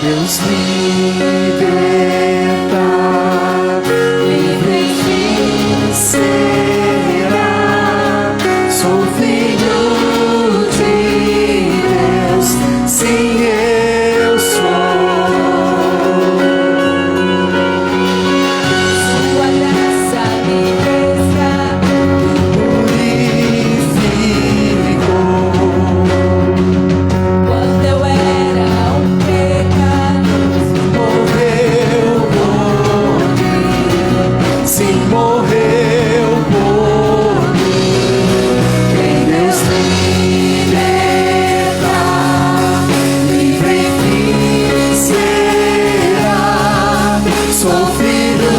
Deus liberta, livre quem será. Sou filho de Deus, sim, eu sou. Sua graça me resgatou, quando eu era um pecador. morreu por mim, sim, morreu por mim. Quem Deus liberta, livre quem será. Sou filho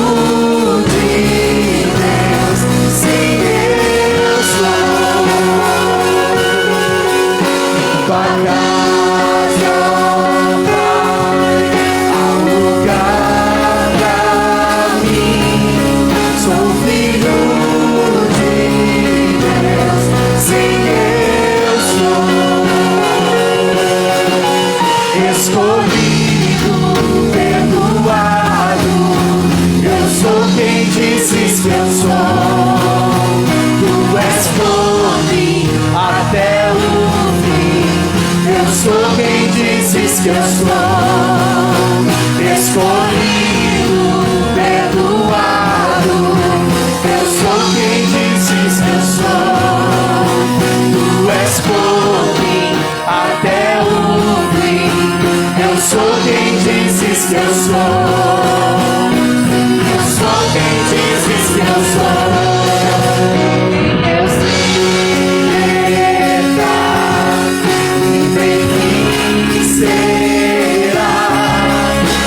de Deus, sim, eu sou. Tua casa, Pai, há um lugar pra mim. Sou filho de Deus, sim, eu sou. Escolhido, perdoado, eu sou quem dizes que eu sou. Tu és por mim até o fim. Eu sou quem dizes que eu sou. Escolhido, perdoado, eu sou quem dizes que eu sou. Tu és por mim até o fim. Eu sou quem dizes que eu sou. Eu sou quem dizes que eu sou. Deus liberta, livre quem será.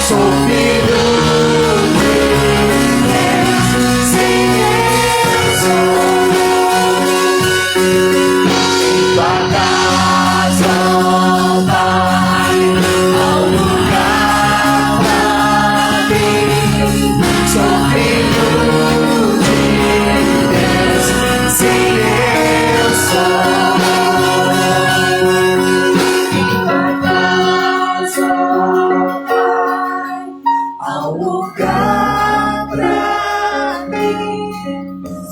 Sou filho de Deus, sim, eu sou. Tua casa, Pai, há um lugar pra mim. Sou filho de Deus, sim, eu sou. Tua casa, Pai, há um lugar pra mim.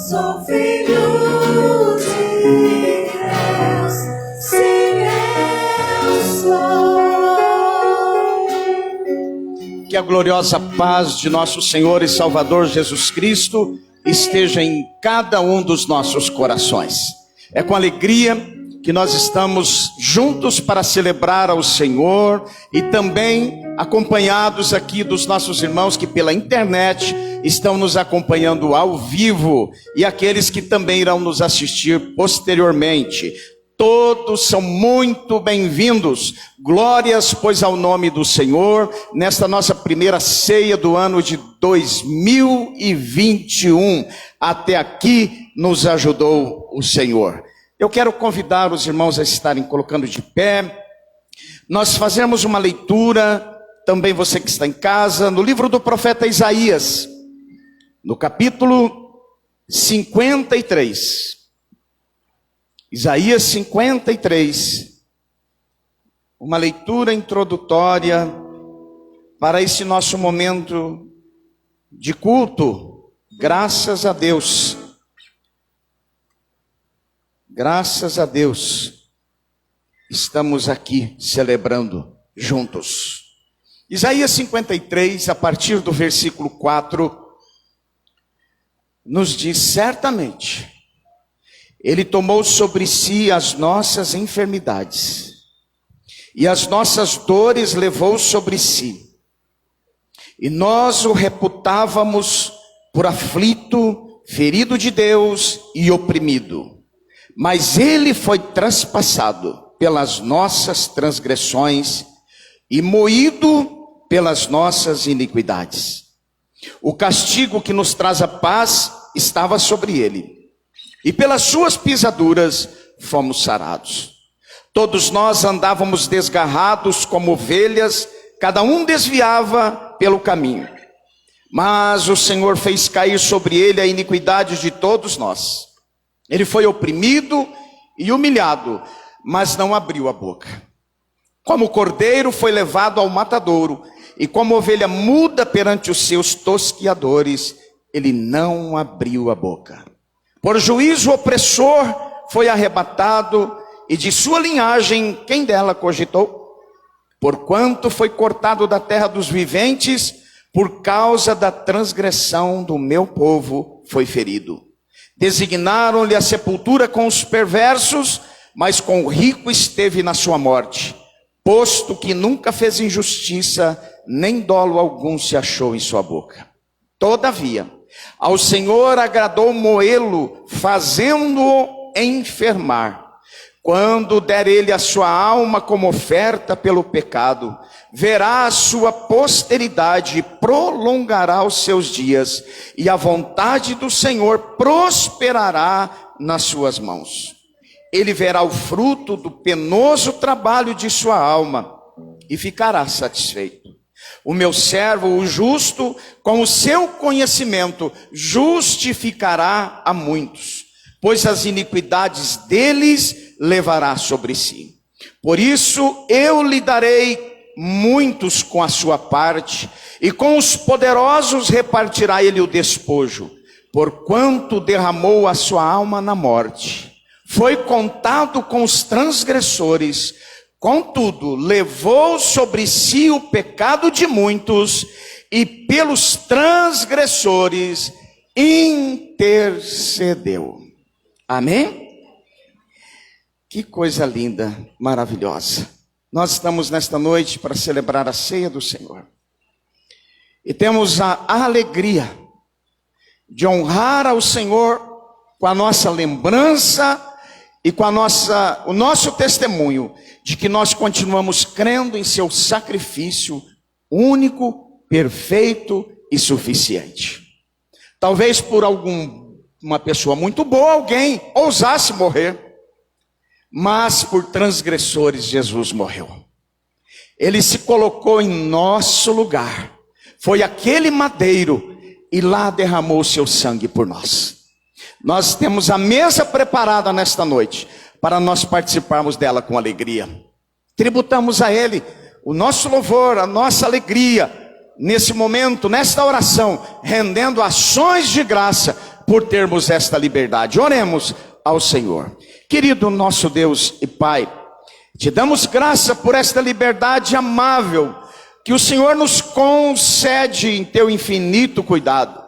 Sou filho de Deus, sim, eu sou. Que a gloriosa paz de nosso Senhor e Salvador Jesus Cristo esteja em cada um dos nossos corações. É com alegria que nós estamos juntos para celebrar ao Senhor e também acompanhados aqui dos nossos irmãos que pela internet estão nos acompanhando ao vivo e aqueles que também irão nos assistir posteriormente. Todos são muito bem-vindos. Glórias, pois, ao nome do Senhor, nesta nossa primeira ceia do ano de 2021. Até aqui nos ajudou o Senhor. Eu quero convidar os irmãos a estarem colocando de pé. Nós fazemos uma leitura, também você que está em casa, no livro do profeta Isaías, no capítulo 53. Isaías 53, uma leitura introdutória para esse nosso momento de culto. Graças a Deus, graças a Deus, estamos aqui celebrando juntos. Isaías 53, a partir do versículo 4, nos diz: certamente Ele tomou sobre si as nossas enfermidades, e as nossas dores levou sobre si. E nós o reputávamos por aflito, ferido de Deus e oprimido. Mas ele foi traspassado pelas nossas transgressões e moído pelas nossas iniquidades. O castigo que nos traz a paz estava sobre ele, e pelas suas pisaduras fomos sarados. Todos nós andávamos desgarrados como ovelhas, cada um desviava pelo caminho. Mas o Senhor fez cair sobre ele a iniquidade de todos nós. Ele foi oprimido e humilhado, mas não abriu a boca. Como cordeiro foi levado ao matadouro, e como ovelha muda perante os seus tosquiadores, ele não abriu a boca. Por juízo opressor foi arrebatado, e de sua linhagem quem dela cogitou? Porquanto foi cortado da terra dos viventes, por causa da transgressão do meu povo foi ferido. Designaram-lhe a sepultura com os perversos, mas com o rico esteve na sua morte, posto que nunca fez injustiça, nem dolo algum se achou em sua boca. Todavia, ao Senhor agradou moê-lo, fazendo-o enfermar. Quando der ele a sua alma como oferta pelo pecado, verá a sua posteridade e prolongará os seus dias, e a vontade do Senhor prosperará nas suas mãos. Ele verá o fruto do penoso trabalho de sua alma e ficará satisfeito. O meu servo, o justo, com o seu conhecimento, justificará a muitos, pois as iniquidades deles levará sobre si. Por isso eu lhe darei muitos com a sua parte, e com os poderosos repartirá ele o despojo, porquanto derramou a sua alma na morte. Foi contado com os transgressores, contudo levou sobre si o pecado de muitos, e pelos transgressores intercedeu. Amém? Que coisa linda, maravilhosa. Nós estamos nesta noite para celebrar a ceia do Senhor. E temos a alegria de honrar ao Senhor com a nossa lembrança e com o nosso testemunho de que nós continuamos crendo em seu sacrifício único, perfeito e suficiente. Talvez por uma pessoa muito boa, alguém ousasse morrer. Mas por transgressores Jesus morreu. Ele se colocou em nosso lugar. Foi aquele madeiro e lá derramou o seu sangue por nós. Nós temos a mesa preparada nesta noite para nós participarmos dela com alegria. Tributamos a Ele o nosso louvor, a nossa alegria nesse momento, nesta oração, rendendo ações de graça por termos esta liberdade. Oremos ao Senhor. Querido nosso Deus e Pai, te damos graça por esta liberdade amável que o Senhor nos concede em teu infinito cuidado.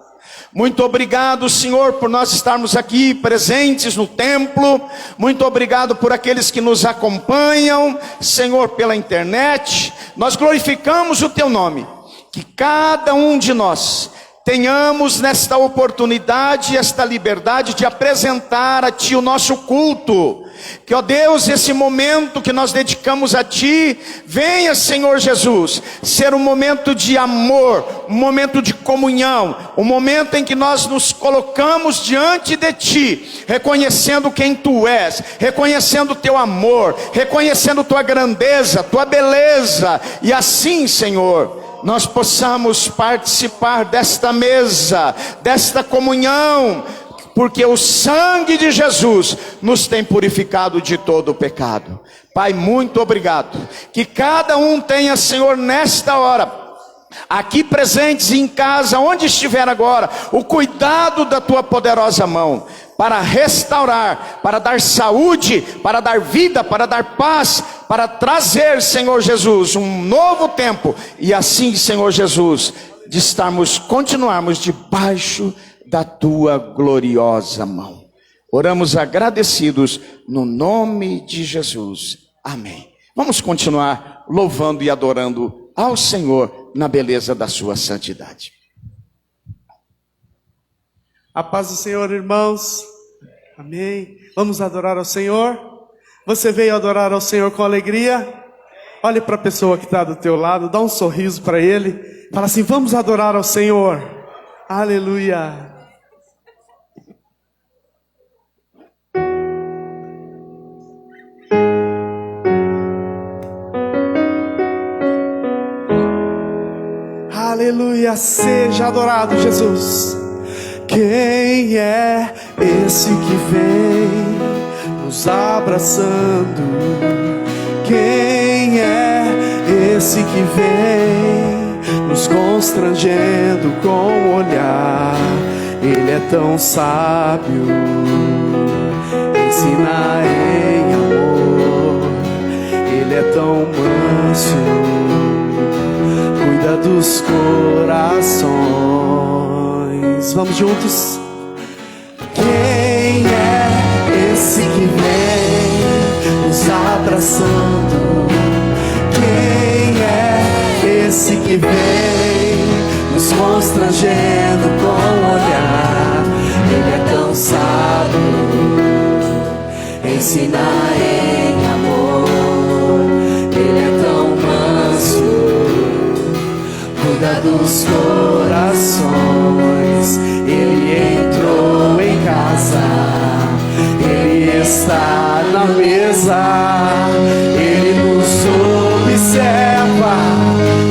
Muito obrigado, Senhor, por nós estarmos aqui presentes no templo. Muito obrigado por aqueles que nos acompanham, Senhor, pela internet. Nós glorificamos o teu nome. Que cada um de nós tenhamos nesta oportunidade, esta liberdade de apresentar a Ti o nosso culto. Que, ó Deus, esse momento que nós dedicamos a Ti, venha, Senhor Jesus, ser um momento de amor, um momento de comunhão, um momento em que nós nos colocamos diante de Ti, reconhecendo quem Tu és, reconhecendo o Teu amor, reconhecendo Tua grandeza, Tua beleza, e assim, Senhor, nós possamos participar desta mesa, desta comunhão, porque o sangue de Jesus nos tem purificado de todo o pecado. Pai, muito obrigado. Que cada um tenha, Senhor, nesta hora, aqui presentes em casa, onde estiver agora, o cuidado da Tua poderosa mão, para restaurar, para dar saúde, para dar vida, para dar paz, para trazer, Senhor Jesus, um novo tempo, e assim, Senhor Jesus, continuarmos debaixo da Tua gloriosa mão. Oramos agradecidos no nome de Jesus. Amém. Vamos continuar louvando e adorando ao Senhor na beleza da sua santidade. A paz do Senhor, irmãos. Amém. Vamos adorar ao Senhor. Você veio adorar ao Senhor com alegria? Olhe para a pessoa que está do teu lado, dá um sorriso para ele. Fala assim: vamos adorar ao Senhor. Aleluia. Aleluia, seja adorado, Jesus. Quem é esse que vem nos abraçando? Quem é esse que vem nos constrangendo com o olhar? Ele é tão sábio, ensina em amor. Ele é tão manso, cuida dos corações. Vamos juntos. Quem é esse que vem nos abraçando? Quem é esse que vem nos constrangendo com o olhar? Ele é tão sábio, ensina em amor. Ele é tão manso, cuida dos corações. Ele entrou em casa, ele está na mesa, ele nos observa,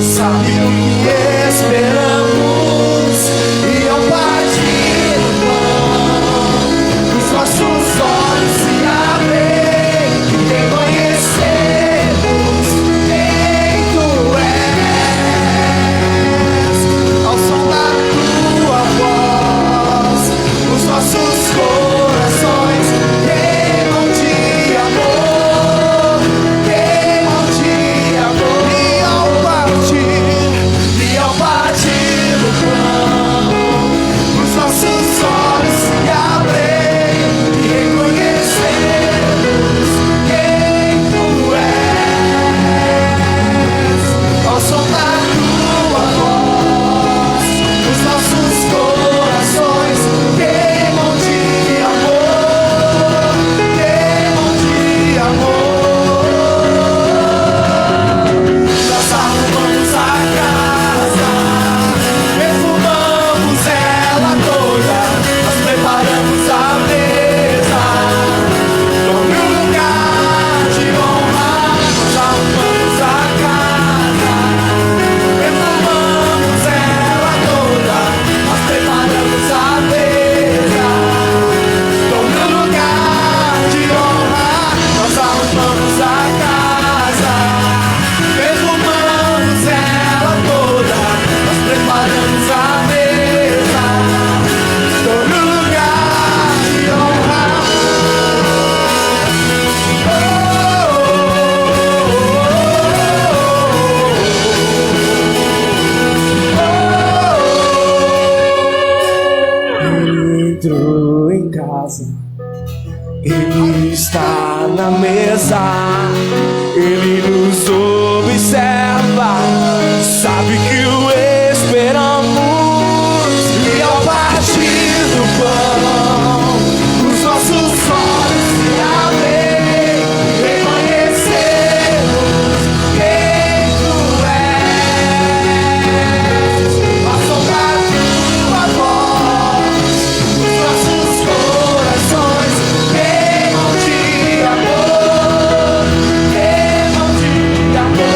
sabe o que esperamos, e ao partir do pão, os nossos olhos se abrem e reconhecemos quem tu és. Ao som da tua voz, os nossos corações queimam de amor, queimam de amor. E ao partir do pão, os nossos olhos se abrem e reconhecemos quem tu és. Ao som da tua voz, os nossos corações queimam de amor, queimam de amor. Nós arrumamos a casa, perfumamos ela toda, nós preparamos a mesa, tome um lugar de honra. Nós arrumamos a casa, perfumamos ela toda, nós preparamos a mesa, tome um lugar de honra. Nós arrumamos a casa, perfumamos ela toda, nós preparamos a mesa, tome um lugar de honra. Ele entrou em casa, ele está na mesa, ele nos observa, sabe que o esperamos, e ao partir do pão, os nossos olhos se abrem, reconhecemos quem tu és. Ao som da tua voz, os nossos corações queimam de amor, queimam de amor.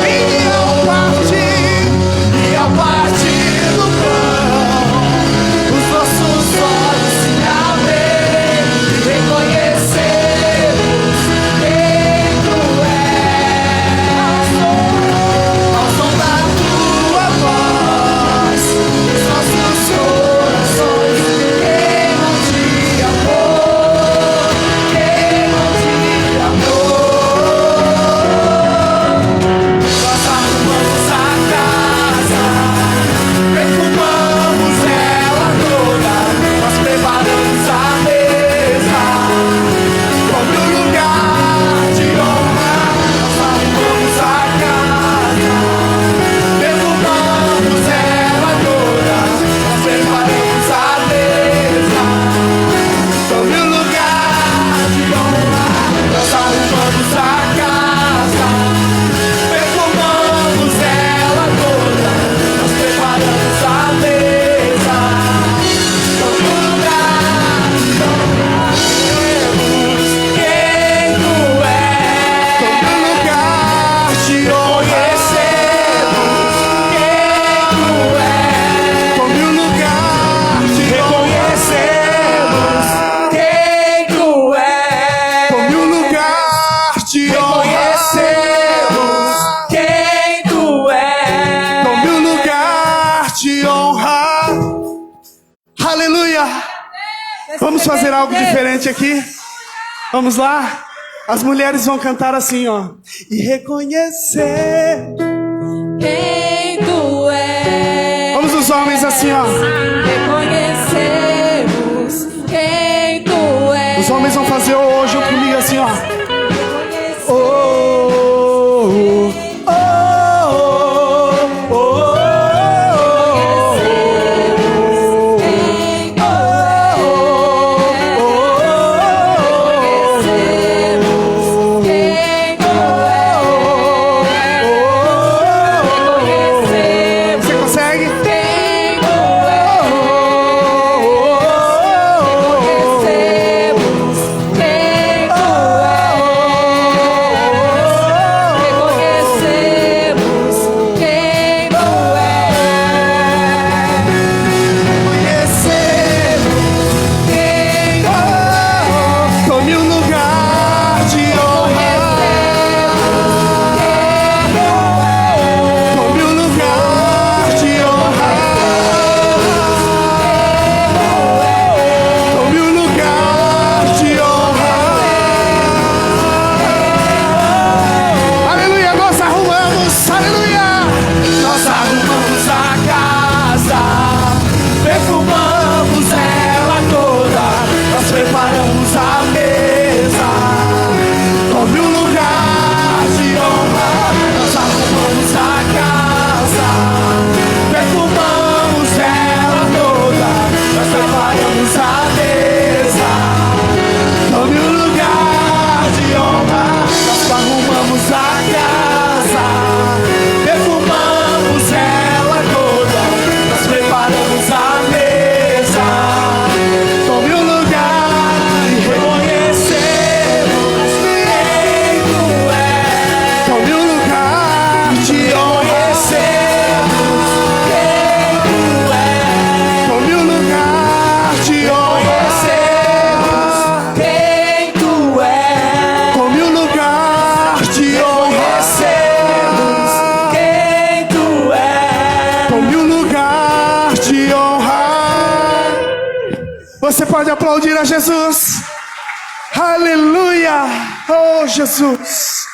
fazer algo diferente aqui? Vamos lá? As mulheres vão cantar assim, ó. E reconhecer quem tu és. Vamos os homens assim, ó. Reconhecemos quem tu és. Os homens vão fazer hoje comigo assim, ó. Oh, oh, oh, oh, Você pode aplaudir a Jesus. Aleluia. Oh Jesus.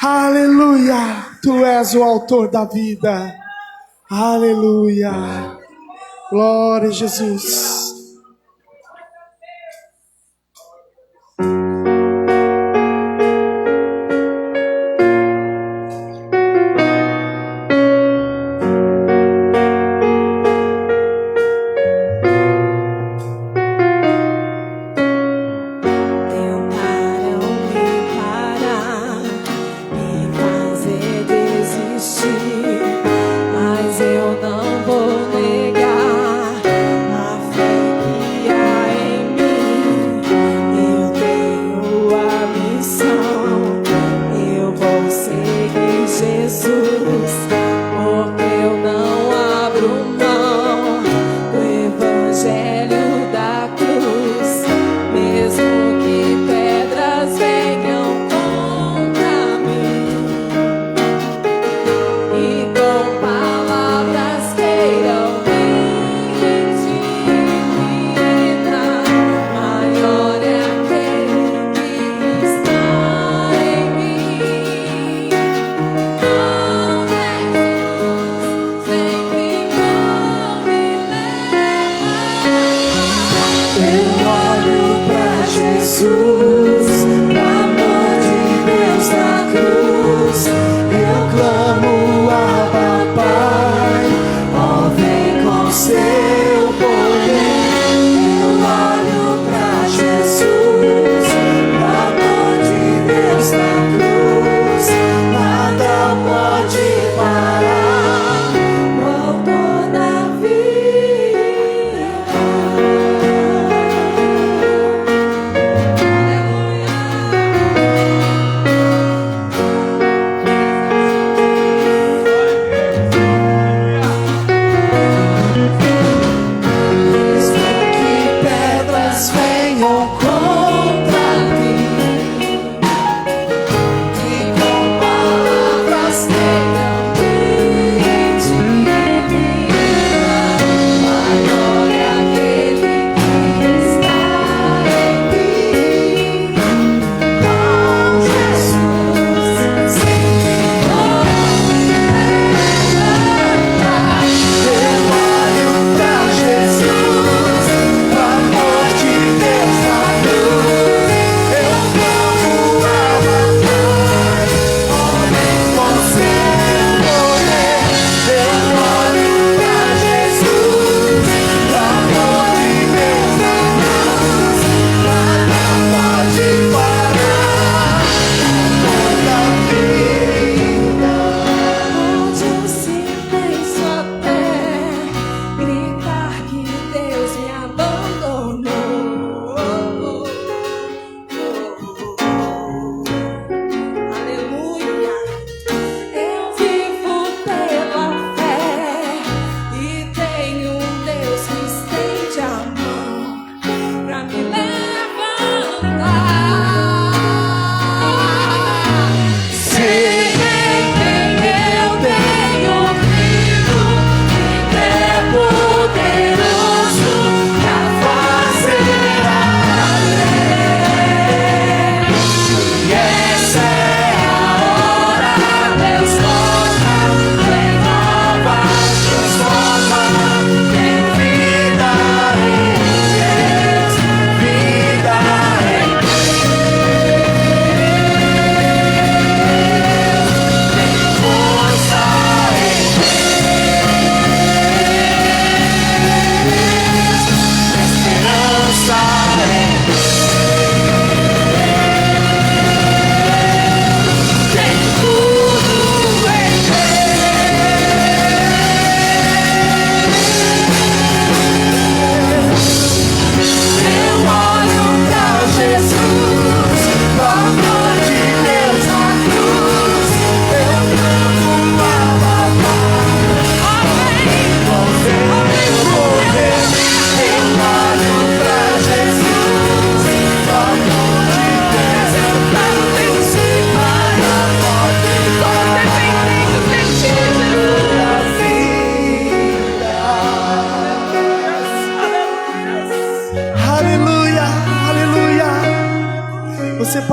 Aleluia. Tu és o autor da vida. Aleluia. Glória a Jesus. Mas eu não vou negar a fé.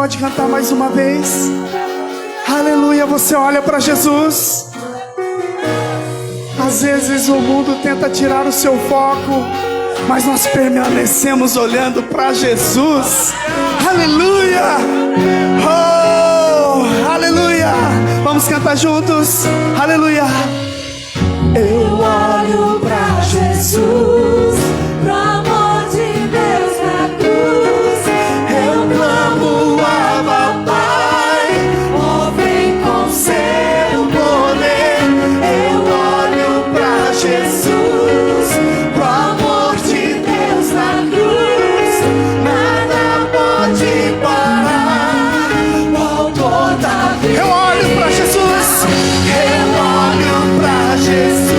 pode cantar mais uma vez? Aleluia, você olha para Jesus. Às vezes o mundo tenta tirar o seu foco, mas nós permanecemos olhando para Jesus. Aleluia! Oh, aleluia! Vamos cantar juntos. Aleluia! Eu olho pra Jesus, pro amor de Deus na cruz. Eu clamo, Abba, Pai, oh, vem com seu poder. Eu olho pra Jesus, pro amor de Deus na cruz. Nada pode parar o autor da vida. Eu olho para Jesus. Eu olho pra Jesus.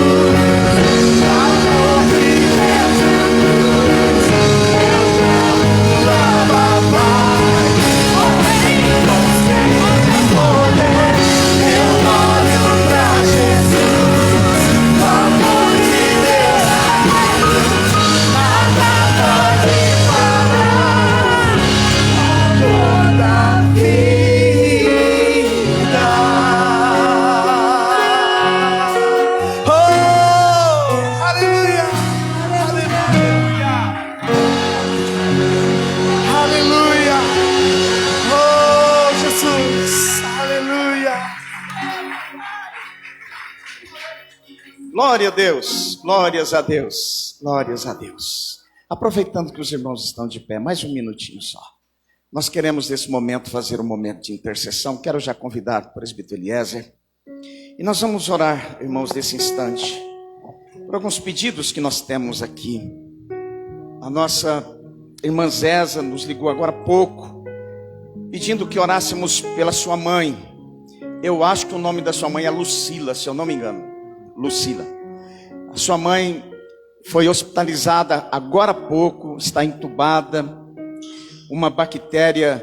Glória a Deus, glórias a Deus, glórias a Deus. Aproveitando que os irmãos estão de pé, mais um minutinho só. Nós queremos nesse momento fazer um momento de intercessão. Quero já convidar o presbítero Eliezer. E nós vamos orar, irmãos, nesse instante, por alguns pedidos que nós temos aqui. A nossa irmã Zéza nos ligou agora há pouco, pedindo que orássemos pela sua mãe. Eu acho que o nome da sua mãe é Lucila, se eu não me engano. Lucila. A sua mãe foi hospitalizada agora há pouco, está entubada. Uma bactéria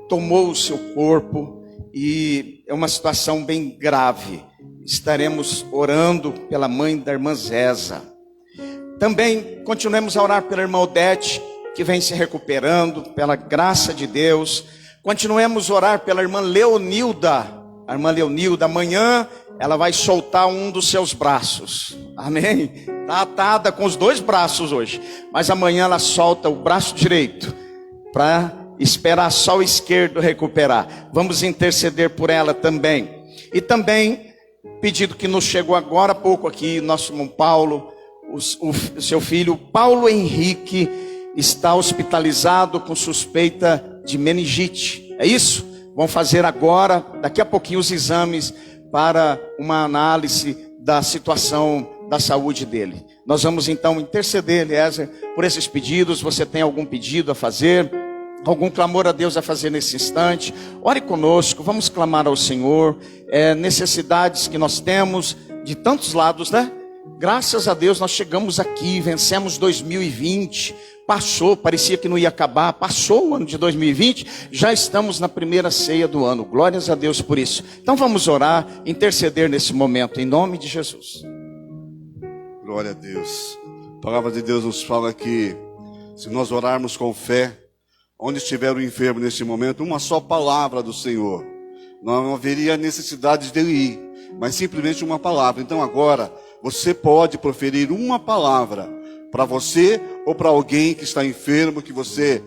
tomou o seu corpo e é uma situação bem grave. Estaremos orando pela mãe da irmã Zéza. Também continuemos a orar pela irmã Odete, que vem se recuperando, pela graça de Deus. Continuemos a orar pela irmã Leonilda. A irmã Leonilda, amanhã ela vai soltar um dos seus braços. Amém? Está atada com os dois braços hoje. Mas amanhã ela solta o braço direito para esperar só o esquerdo recuperar. Vamos interceder por ela também. E também, pedido que nos chegou agora há pouco aqui, nosso irmão Paulo, o seu filho Paulo Henrique, está hospitalizado com suspeita de meningite. É isso? Vão fazer agora, daqui a pouquinho, os exames para uma análise da situação da saúde dele. Nós vamos então interceder, Eliezer, por esses pedidos. Você tem algum pedido a fazer? Algum clamor a Deus a fazer nesse instante? Ore conosco, vamos clamar ao Senhor. Necessidades que nós temos de tantos lados, né? Graças a Deus nós chegamos aqui, vencemos 2020, passou, parecia que não ia acabar, passou o ano de 2020, já estamos na primeira ceia do ano, glórias a Deus por isso. Então vamos orar, interceder nesse momento, em nome de Jesus. Glória a Deus. A palavra de Deus nos fala que se nós orarmos com fé, onde estiver o enfermo neste momento, uma só palavra do Senhor, não haveria necessidade dele ir, mas simplesmente uma palavra. Então agora, você pode proferir uma palavra para você ou para alguém que está enfermo, que você,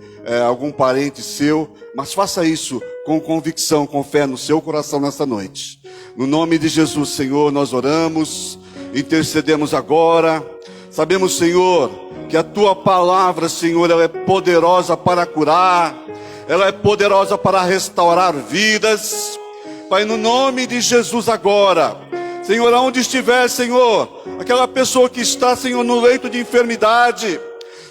algum parente seu, mas faça isso com convicção, com fé no seu coração nesta noite. No nome de Jesus, Senhor, nós oramos, intercedemos agora. Sabemos, Senhor, que a Tua palavra, Senhor, ela é poderosa para curar, ela é poderosa para restaurar vidas. Pai, no nome de Jesus agora, Senhor, aonde estiver, Senhor, aquela pessoa que está, Senhor, no leito de enfermidade,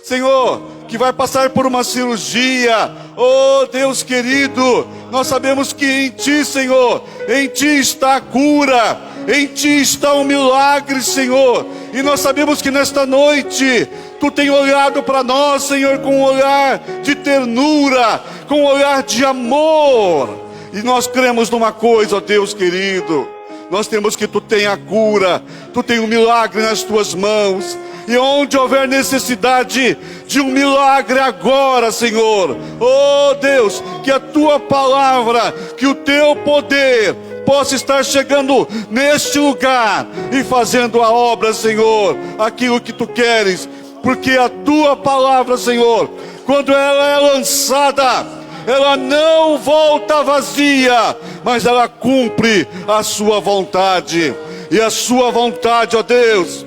Senhor, que vai passar por uma cirurgia, oh Deus querido, nós sabemos que em Ti, Senhor, em Ti está a cura, em Ti está o milagre, Senhor, e nós sabemos que nesta noite, Tu tem olhado para nós, Senhor, com um olhar de ternura, com um olhar de amor, e nós cremos numa coisa, ó Deus querido, nós temos que Tu tem a cura, Tu tem o milagre nas Tuas mãos, E onde houver necessidade de um milagre agora, Senhor, oh Deus, que a tua palavra, que o teu poder possa estar chegando neste lugar e fazendo a obra, Senhor, aquilo que tu queres, porque a tua palavra, Senhor, quando ela é lançada, ela não volta vazia, mas ela cumpre a sua vontade. E a sua vontade, ó Deus,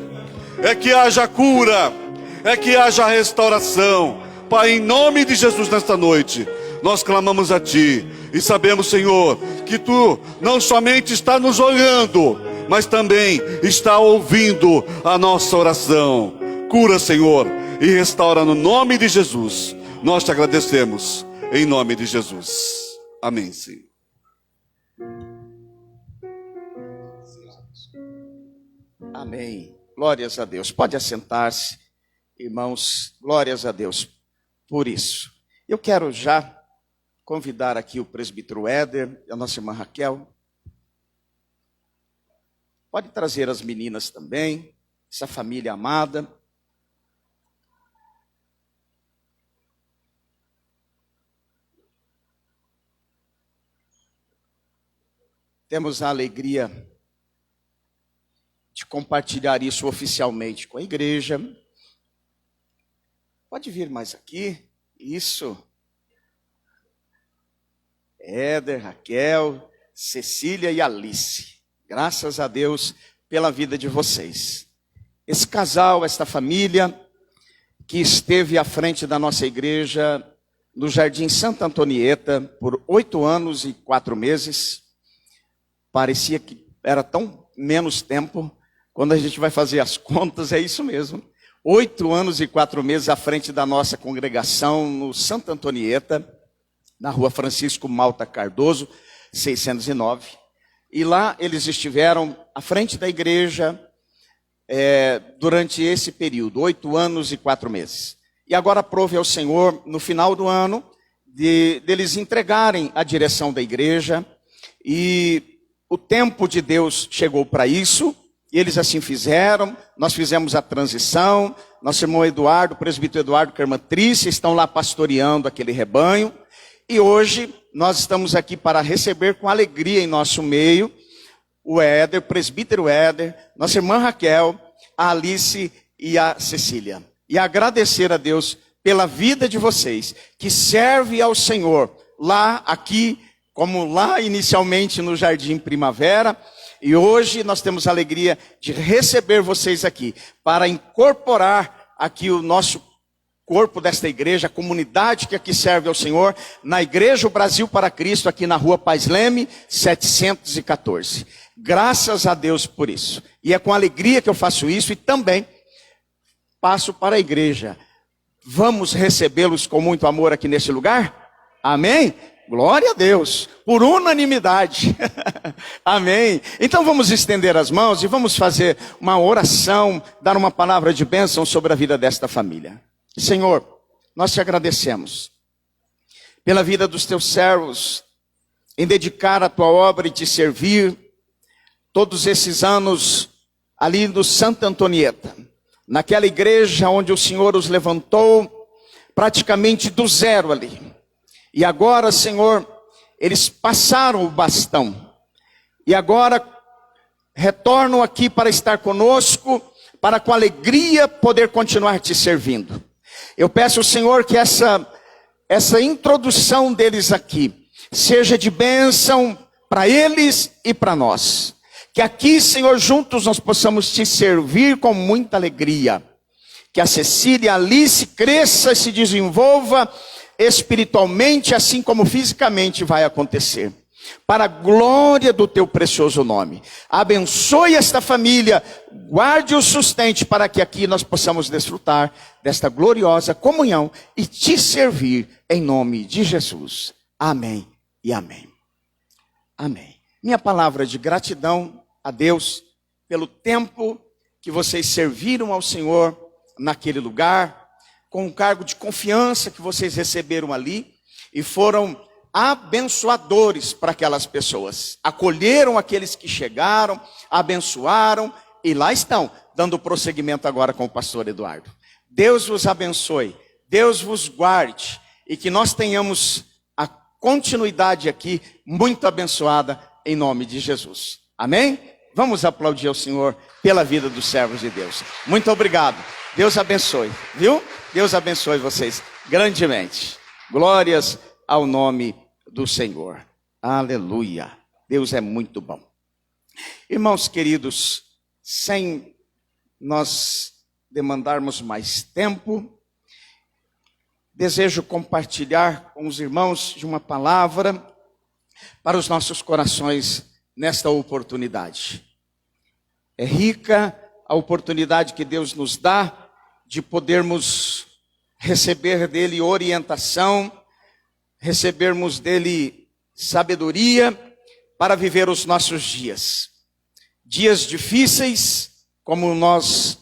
é que haja cura, é que haja restauração. Pai, em nome de Jesus, nesta noite, nós clamamos a Ti e sabemos, Senhor, que Tu não somente está nos olhando, mas também está ouvindo a nossa oração. Cura, Senhor, e restaura no nome de Jesus. Nós te agradecemos, em nome de Jesus. Amém, Senhor. Amém. Glórias a Deus. Pode assentar-se, irmãos. Glórias a Deus por isso. Eu quero já convidar aqui o presbítero Éder e a nossa irmã Raquel. Pode trazer as meninas também, essa família amada. Temos a alegria de compartilhar isso oficialmente com a igreja. Pode vir mais aqui. Isso. Éder, Raquel, Cecília e Alice. Graças a Deus pela vida de vocês. Esse casal, esta família, que esteve à frente da nossa igreja no Jardim Santa Antonieta por 8 anos e 4 meses. Parecia que era tão menos tempo. Quando a gente vai fazer as contas, é isso mesmo. 8 anos e 4 meses à frente da nossa congregação no Santa Antonieta, na rua Francisco Malta Cardoso, 609. E lá eles estiveram à frente da igreja durante esse período, 8 anos e 4 meses. E agora aprove ao Senhor, no final do ano, deles entregarem a direção da igreja. E o tempo de Deus chegou para isso. E eles assim fizeram, nós fizemos a transição, nosso irmão Eduardo, o presbítero Eduardo, com a irmã Trícia, estão lá pastoreando aquele rebanho, e hoje nós estamos aqui para receber com alegria em nosso meio, o Éder, o presbítero Éder, nossa irmã Raquel, a Alice e a Cecília, e agradecer a Deus pela vida de vocês, que serve ao Senhor, lá, aqui, como lá inicialmente no Jardim Primavera. E hoje nós temos a alegria de receber vocês aqui, para incorporar aqui o nosso corpo desta igreja, a comunidade que aqui serve ao Senhor, na Igreja o Brasil para Cristo, aqui na rua Paz Leme, 714. Graças a Deus por isso. E é com alegria que eu faço isso e também passo para a igreja. Vamos recebê-los com muito amor aqui nesse lugar? Amém? Glória a Deus, por unanimidade. Amém. Então vamos estender as mãos e vamos fazer uma oração, dar uma palavra de bênção sobre a vida desta família. Senhor, nós te agradecemos pela vida dos teus servos, em dedicar a tua obra e te servir todos esses anos ali no Santa Antonieta, naquela igreja onde o Senhor os levantou praticamente do zero ali. E agora, Senhor, eles passaram o bastão. E agora retornam aqui para estar conosco, para com alegria poder continuar te servindo. Eu peço, Senhor, que essa introdução deles aqui seja de bênção para eles e para nós. Que aqui, Senhor, juntos nós possamos te servir com muita alegria. Que a Cecília e a Alice cresça e se desenvolva espiritualmente, assim como fisicamente vai acontecer. Para a glória do teu precioso nome. Abençoe esta família, guarde o sustente para que aqui nós possamos desfrutar desta gloriosa comunhão e te servir em nome de Jesus. Amém e amém. Amém. Minha palavra de gratidão a Deus pelo tempo que vocês serviram ao Senhor naquele lugar, com um cargo de confiança que vocês receberam ali e foram abençoadores para aquelas pessoas. Acolheram aqueles que chegaram, abençoaram e lá estão, dando prosseguimento agora com o pastor Eduardo. Deus vos abençoe, Deus vos guarde, e que nós tenhamos a continuidade aqui muito abençoada em nome de Jesus. Amém? Vamos aplaudir ao Senhor pela vida dos servos de Deus. Muito obrigado. Deus abençoe, viu? Deus abençoe vocês grandemente. Glórias ao nome do Senhor. Aleluia. Deus é muito bom. Irmãos queridos, sem nós demandarmos mais tempo, desejo compartilhar com os irmãos de uma palavra para os nossos corações nesta oportunidade. É rica a oportunidade que Deus nos dá de podermos receber dele orientação, recebermos dele sabedoria para viver os nossos dias. Dias difíceis, como nós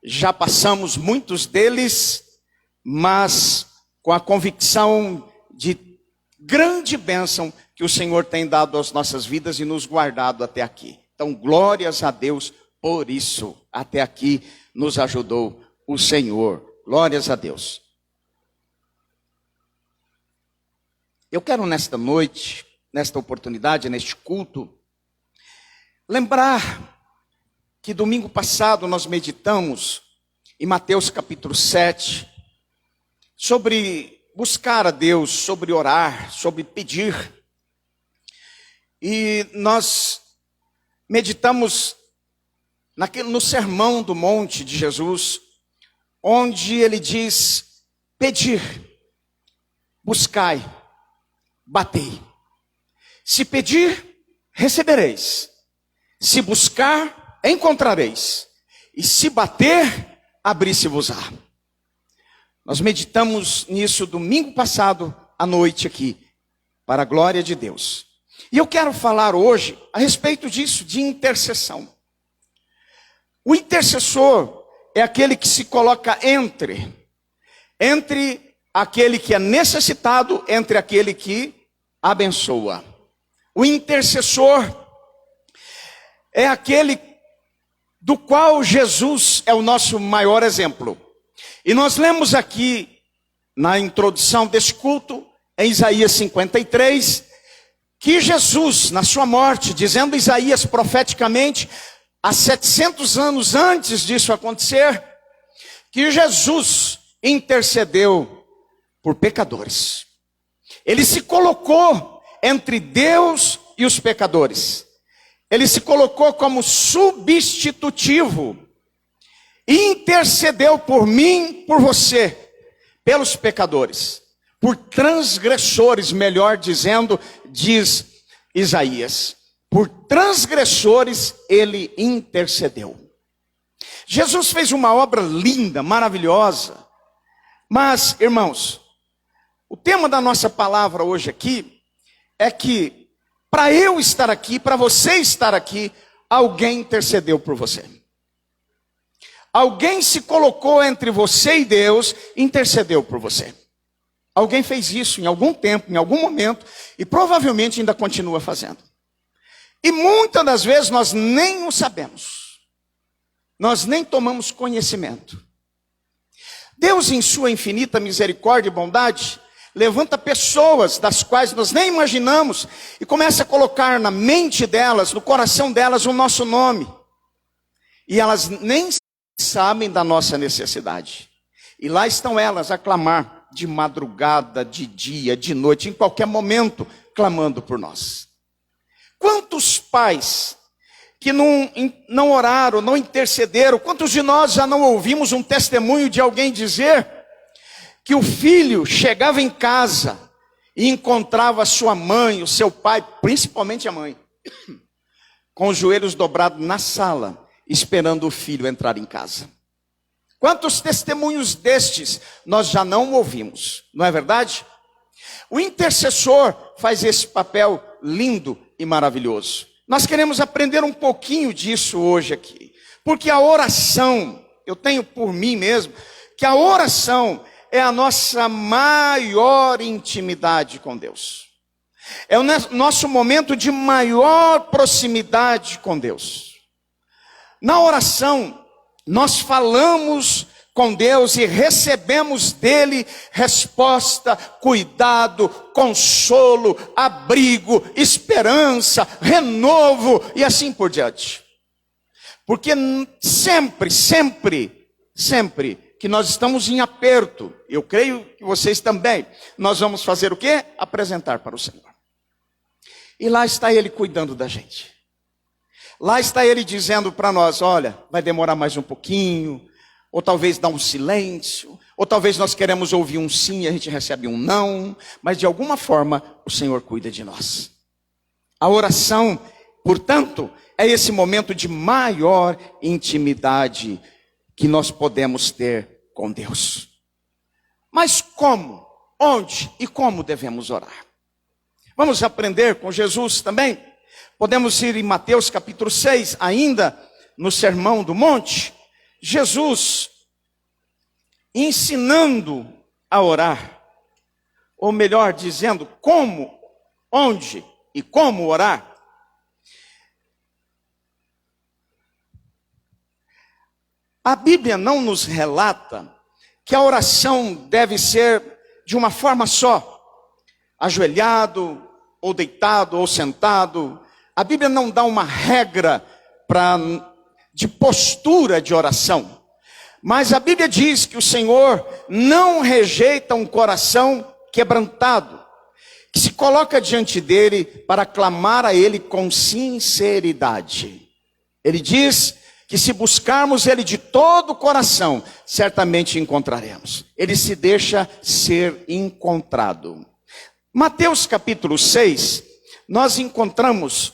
já passamos muitos deles, mas com a convicção de grande bênção que o Senhor tem dado às nossas vidas e nos guardado até aqui. Então, glórias a Deus por isso. Até aqui nos ajudou o Senhor. Glórias a Deus. Eu quero nesta noite, nesta oportunidade, neste culto, lembrar que domingo passado nós meditamos em Mateus capítulo 7, sobre buscar a Deus, sobre orar, sobre pedir. E nós meditamos no sermão do monte de Jesus, onde ele diz: pedir, buscai, batei. Se pedir, recebereis. Se buscar, encontrareis. E se bater, abrir-se-vos-á. Nós meditamos nisso domingo passado à noite aqui, para a glória de Deus. E eu quero falar hoje a respeito disso, de intercessão. O intercessor é aquele que se coloca entre aquele que é necessitado, entre aquele que abençoa. O intercessor é aquele do qual Jesus é o nosso maior exemplo. E nós lemos aqui, na introdução desse culto, em Isaías 53, que Jesus, na sua morte, dizendo Isaías profeticamente, há 700 anos antes disso acontecer, que Jesus intercedeu por pecadores. Ele se colocou entre Deus e os pecadores. Ele se colocou como substitutivo e intercedeu por mim, por você, pelos pecadores, por transgressores, melhor dizendo, diz Isaías. Por transgressores ele intercedeu. Jesus fez uma obra linda, maravilhosa. Mas, irmãos, o tema da nossa palavra hoje aqui é que para eu estar aqui, para você estar aqui, alguém intercedeu por você. Alguém se colocou entre você e Deus e intercedeu por você. Alguém fez isso em algum tempo, em algum momento, e provavelmente ainda continua fazendo. E muitas das vezes nós nem o sabemos. Nós nem tomamos conhecimento. Deus, em sua infinita misericórdia e bondade, levanta pessoas das quais nós nem imaginamos e começa a colocar na mente delas, no coração delas, o nosso nome. E elas nem sabem da nossa necessidade. E lá estão elas a clamar de madrugada, de dia, de noite, em qualquer momento, clamando por nós. Quantos pais que não oraram, não intercederam? Quantos de nós já não ouvimos um testemunho de alguém dizer que o filho chegava em casa e encontrava a sua mãe, o seu pai, principalmente a mãe, com os joelhos dobrados na sala, esperando o filho entrar em casa? Quantos testemunhos destes nós já não ouvimos, não é verdade? O intercessor faz esse papel lindo e maravilhoso. Nós queremos aprender um pouquinho disso hoje aqui, porque a oração, eu tenho por mim mesmo, que a oração é a nossa maior intimidade com Deus. É o nosso momento de maior proximidade com Deus. Na oração, nós falamos com Deus e recebemos dele resposta, cuidado, consolo, abrigo, esperança, renovo e assim por diante. Porque sempre que nós estamos em aperto, eu creio que vocês também, nós vamos fazer o quê? Apresentar para o Senhor. E lá está Ele cuidando da gente. Lá está Ele dizendo para nós, olha, vai demorar mais um pouquinho, ou talvez dar um silêncio, ou talvez nós queremos ouvir um sim e a gente recebe um não, mas de alguma forma o Senhor cuida de nós. A oração, portanto, é esse momento de maior intimidade que nós podemos ter com Deus. Mas como, onde e como devemos orar? Vamos aprender com Jesus também? Podemos ir em Mateus capítulo 6, ainda no Sermão do Monte, Jesus ensinando a orar, ou melhor dizendo, como, onde e como orar. A Bíblia não nos relata que a oração deve ser de uma forma só, ajoelhado, ou deitado, ou sentado. A Bíblia não dá uma regra de postura de oração. Mas a Bíblia diz que o Senhor não rejeita um coração quebrantado, que se coloca diante dele para clamar a ele com sinceridade. Ele diz que se buscarmos ele de todo o coração, certamente encontraremos. Ele se deixa ser encontrado. Mateus capítulo 6, nós encontramos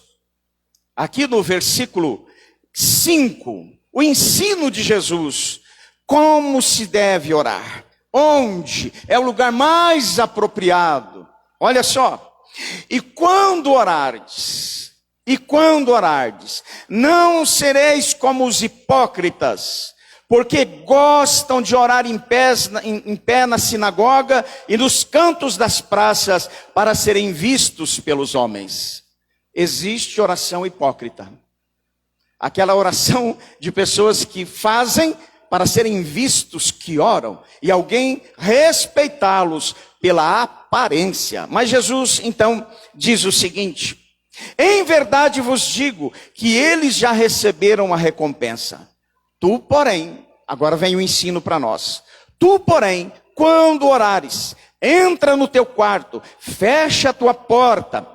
aqui no versículo 5, o ensino de Jesus, como se deve orar, onde é o lugar mais apropriado. Olha só, e quando orardes, não sereis como os hipócritas, porque gostam de orar em pé na sinagoga e nos cantos das praças para serem vistos pelos homens. Existe oração hipócrita. Aquela oração de pessoas que fazem para serem vistos que oram e alguém respeitá-los pela aparência. Mas Jesus então diz o seguinte: em verdade vos digo que eles já receberam a recompensa. Tu, porém, agora vem o ensino para nós. Tu, porém, quando orares, entra no teu quarto, fecha a tua porta,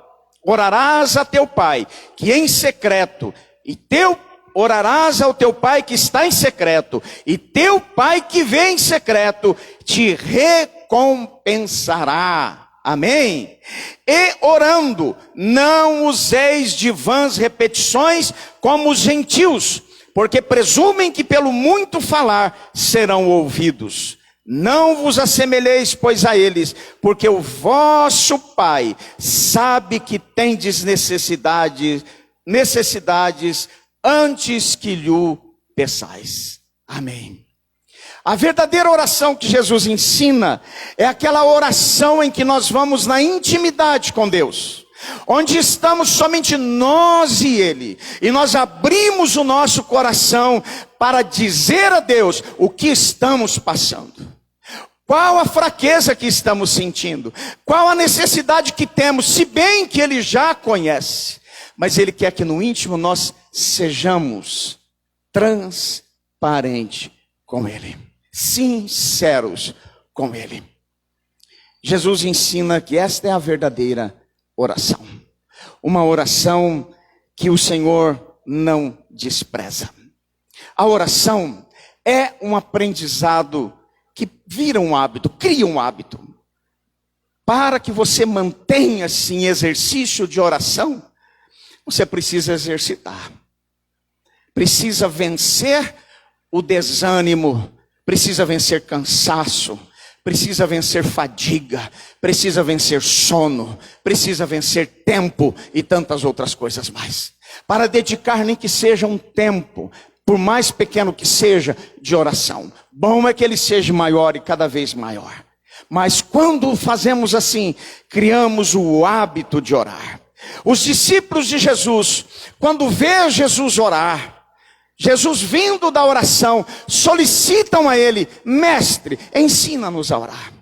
orarás a teu pai, que em secreto, orarás ao teu pai que está em secreto, e teu pai que vê em secreto, te recompensará. Amém? E orando, não useis de vãs repetições como os gentios, porque presumem que pelo muito falar serão ouvidos. Não vos assemelheis, pois, a eles, porque o vosso Pai sabe que tendes necessidades antes que lhe peçais. Amém. A verdadeira oração que Jesus ensina é aquela oração em que nós vamos na intimidade com Deus, onde estamos somente nós e Ele, e nós abrimos o nosso coração para dizer a Deus o que estamos passando. Qual a fraqueza que estamos sentindo? Qual a necessidade que temos? Se bem que Ele já conhece, mas Ele quer que no íntimo nós sejamos transparentes com Ele, sinceros com Ele. Jesus ensina que esta é a verdadeira oração. Uma oração que o Senhor não despreza. A oração é um aprendizado que vira um hábito, cria um hábito. Para que você mantenha-se em exercício de oração, você precisa exercitar. Precisa vencer o desânimo, precisa vencer cansaço, precisa vencer fadiga, precisa vencer sono, precisa vencer tempo e tantas outras coisas mais. Para dedicar nem que seja um tempo, por mais pequeno que seja, de oração. Bom é que ele seja maior e cada vez maior. Mas quando fazemos assim, criamos o hábito de orar. Os discípulos de Jesus, quando vê Jesus orar, Jesus, vindo da oração, solicitam a ele: mestre, ensina-nos a orar.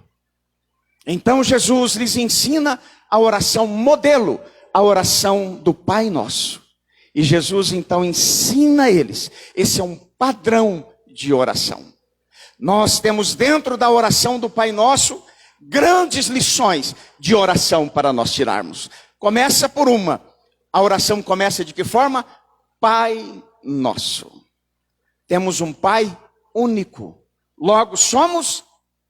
Então Jesus lhes ensina a oração modelo, a oração do Pai Nosso. E Jesus então ensina a eles, esse é um padrão de oração. Nós temos dentro da oração do Pai Nosso grandes lições de oração para nós tirarmos. Começa por uma. A oração começa de que forma? Pai Nosso. Temos um Pai único. Logo somos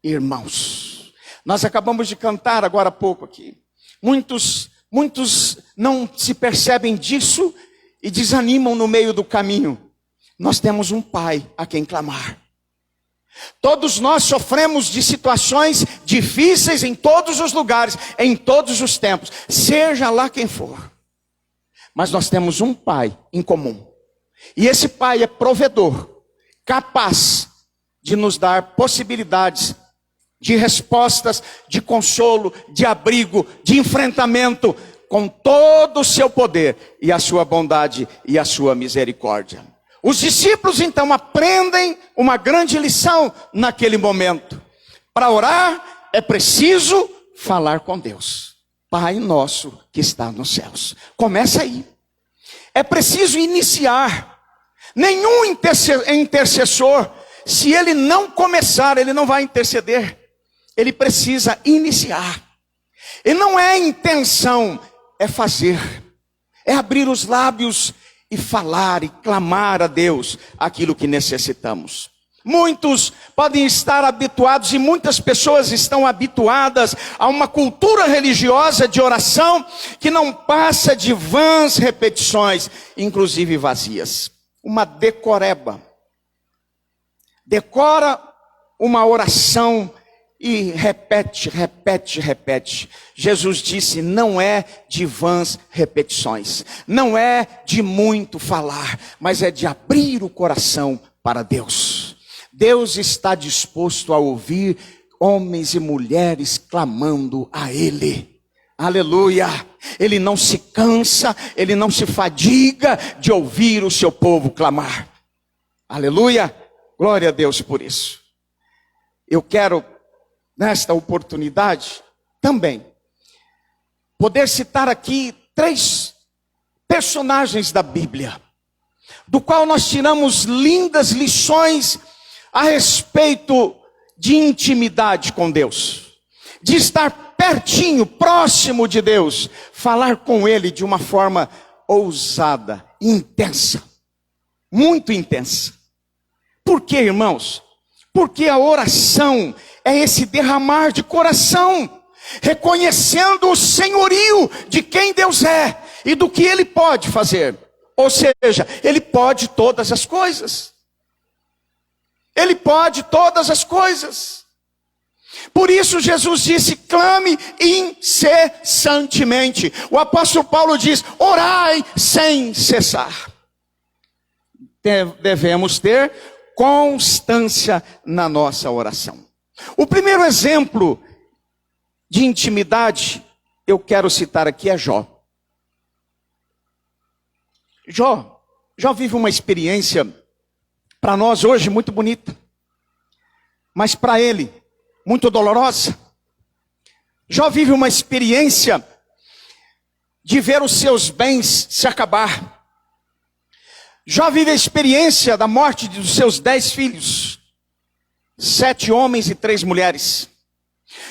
irmãos. Nós acabamos de cantar agora há pouco aqui. Muitos não se percebem disso e desanimam no meio do caminho. Nós temos um Pai a quem clamar. Todos nós sofremos de situações difíceis em todos os lugares, em todos os tempos, seja lá quem for. Mas nós temos um Pai em comum. E esse Pai é provedor, capaz de nos dar possibilidades de respostas, de consolo, de abrigo, de enfrentamento, com todo o seu poder e a sua bondade e a sua misericórdia. Os discípulos então aprendem uma grande lição naquele momento. Para orar é preciso falar com Deus. Pai nosso que está nos céus. Começa aí. É preciso iniciar. Nenhum intercessor, se ele não começar, ele não vai interceder. Ele precisa iniciar. E não é intenção, é fazer. É abrir os lábios e falar e clamar a Deus aquilo que necessitamos. Muitos podem estar habituados, e muitas pessoas estão habituadas a uma cultura religiosa de oração que não passa de vãs repetições, inclusive vazias. Uma decoreba. Decora uma oração e repete. Jesus disse, não é de vãs repetições, não é de muito falar, mas é de abrir o coração para Deus. Deus está disposto a ouvir homens e mulheres clamando a Ele. Aleluia! Ele não se cansa, Ele não se fadiga de ouvir o seu povo clamar. Aleluia! Glória a Deus por isso. Eu quero, nesta oportunidade, também, poder citar aqui 3 personagens da Bíblia, do qual nós tiramos lindas lições a respeito de intimidade com Deus, de estar pertinho, próximo de Deus, falar com Ele de uma forma ousada, intensa, muito intensa. Por quê, irmãos? Porque a oração é esse derramar de coração, reconhecendo o senhorio de quem Deus é e do que Ele pode fazer. Ou seja, Ele pode todas as coisas. Ele pode todas as coisas. Por isso Jesus disse, clame incessantemente. O apóstolo Paulo diz, orai sem cessar. Devemos ter constância na nossa oração. O primeiro exemplo de intimidade, eu quero citar aqui, é Jó. Jó vive uma experiência, para nós hoje, muito bonita, mas para ele, muito dolorosa. Jó vive uma experiência de ver os seus bens se acabar. Jó vive a experiência da morte dos seus 10 filhos, 7 homens e 3 mulheres.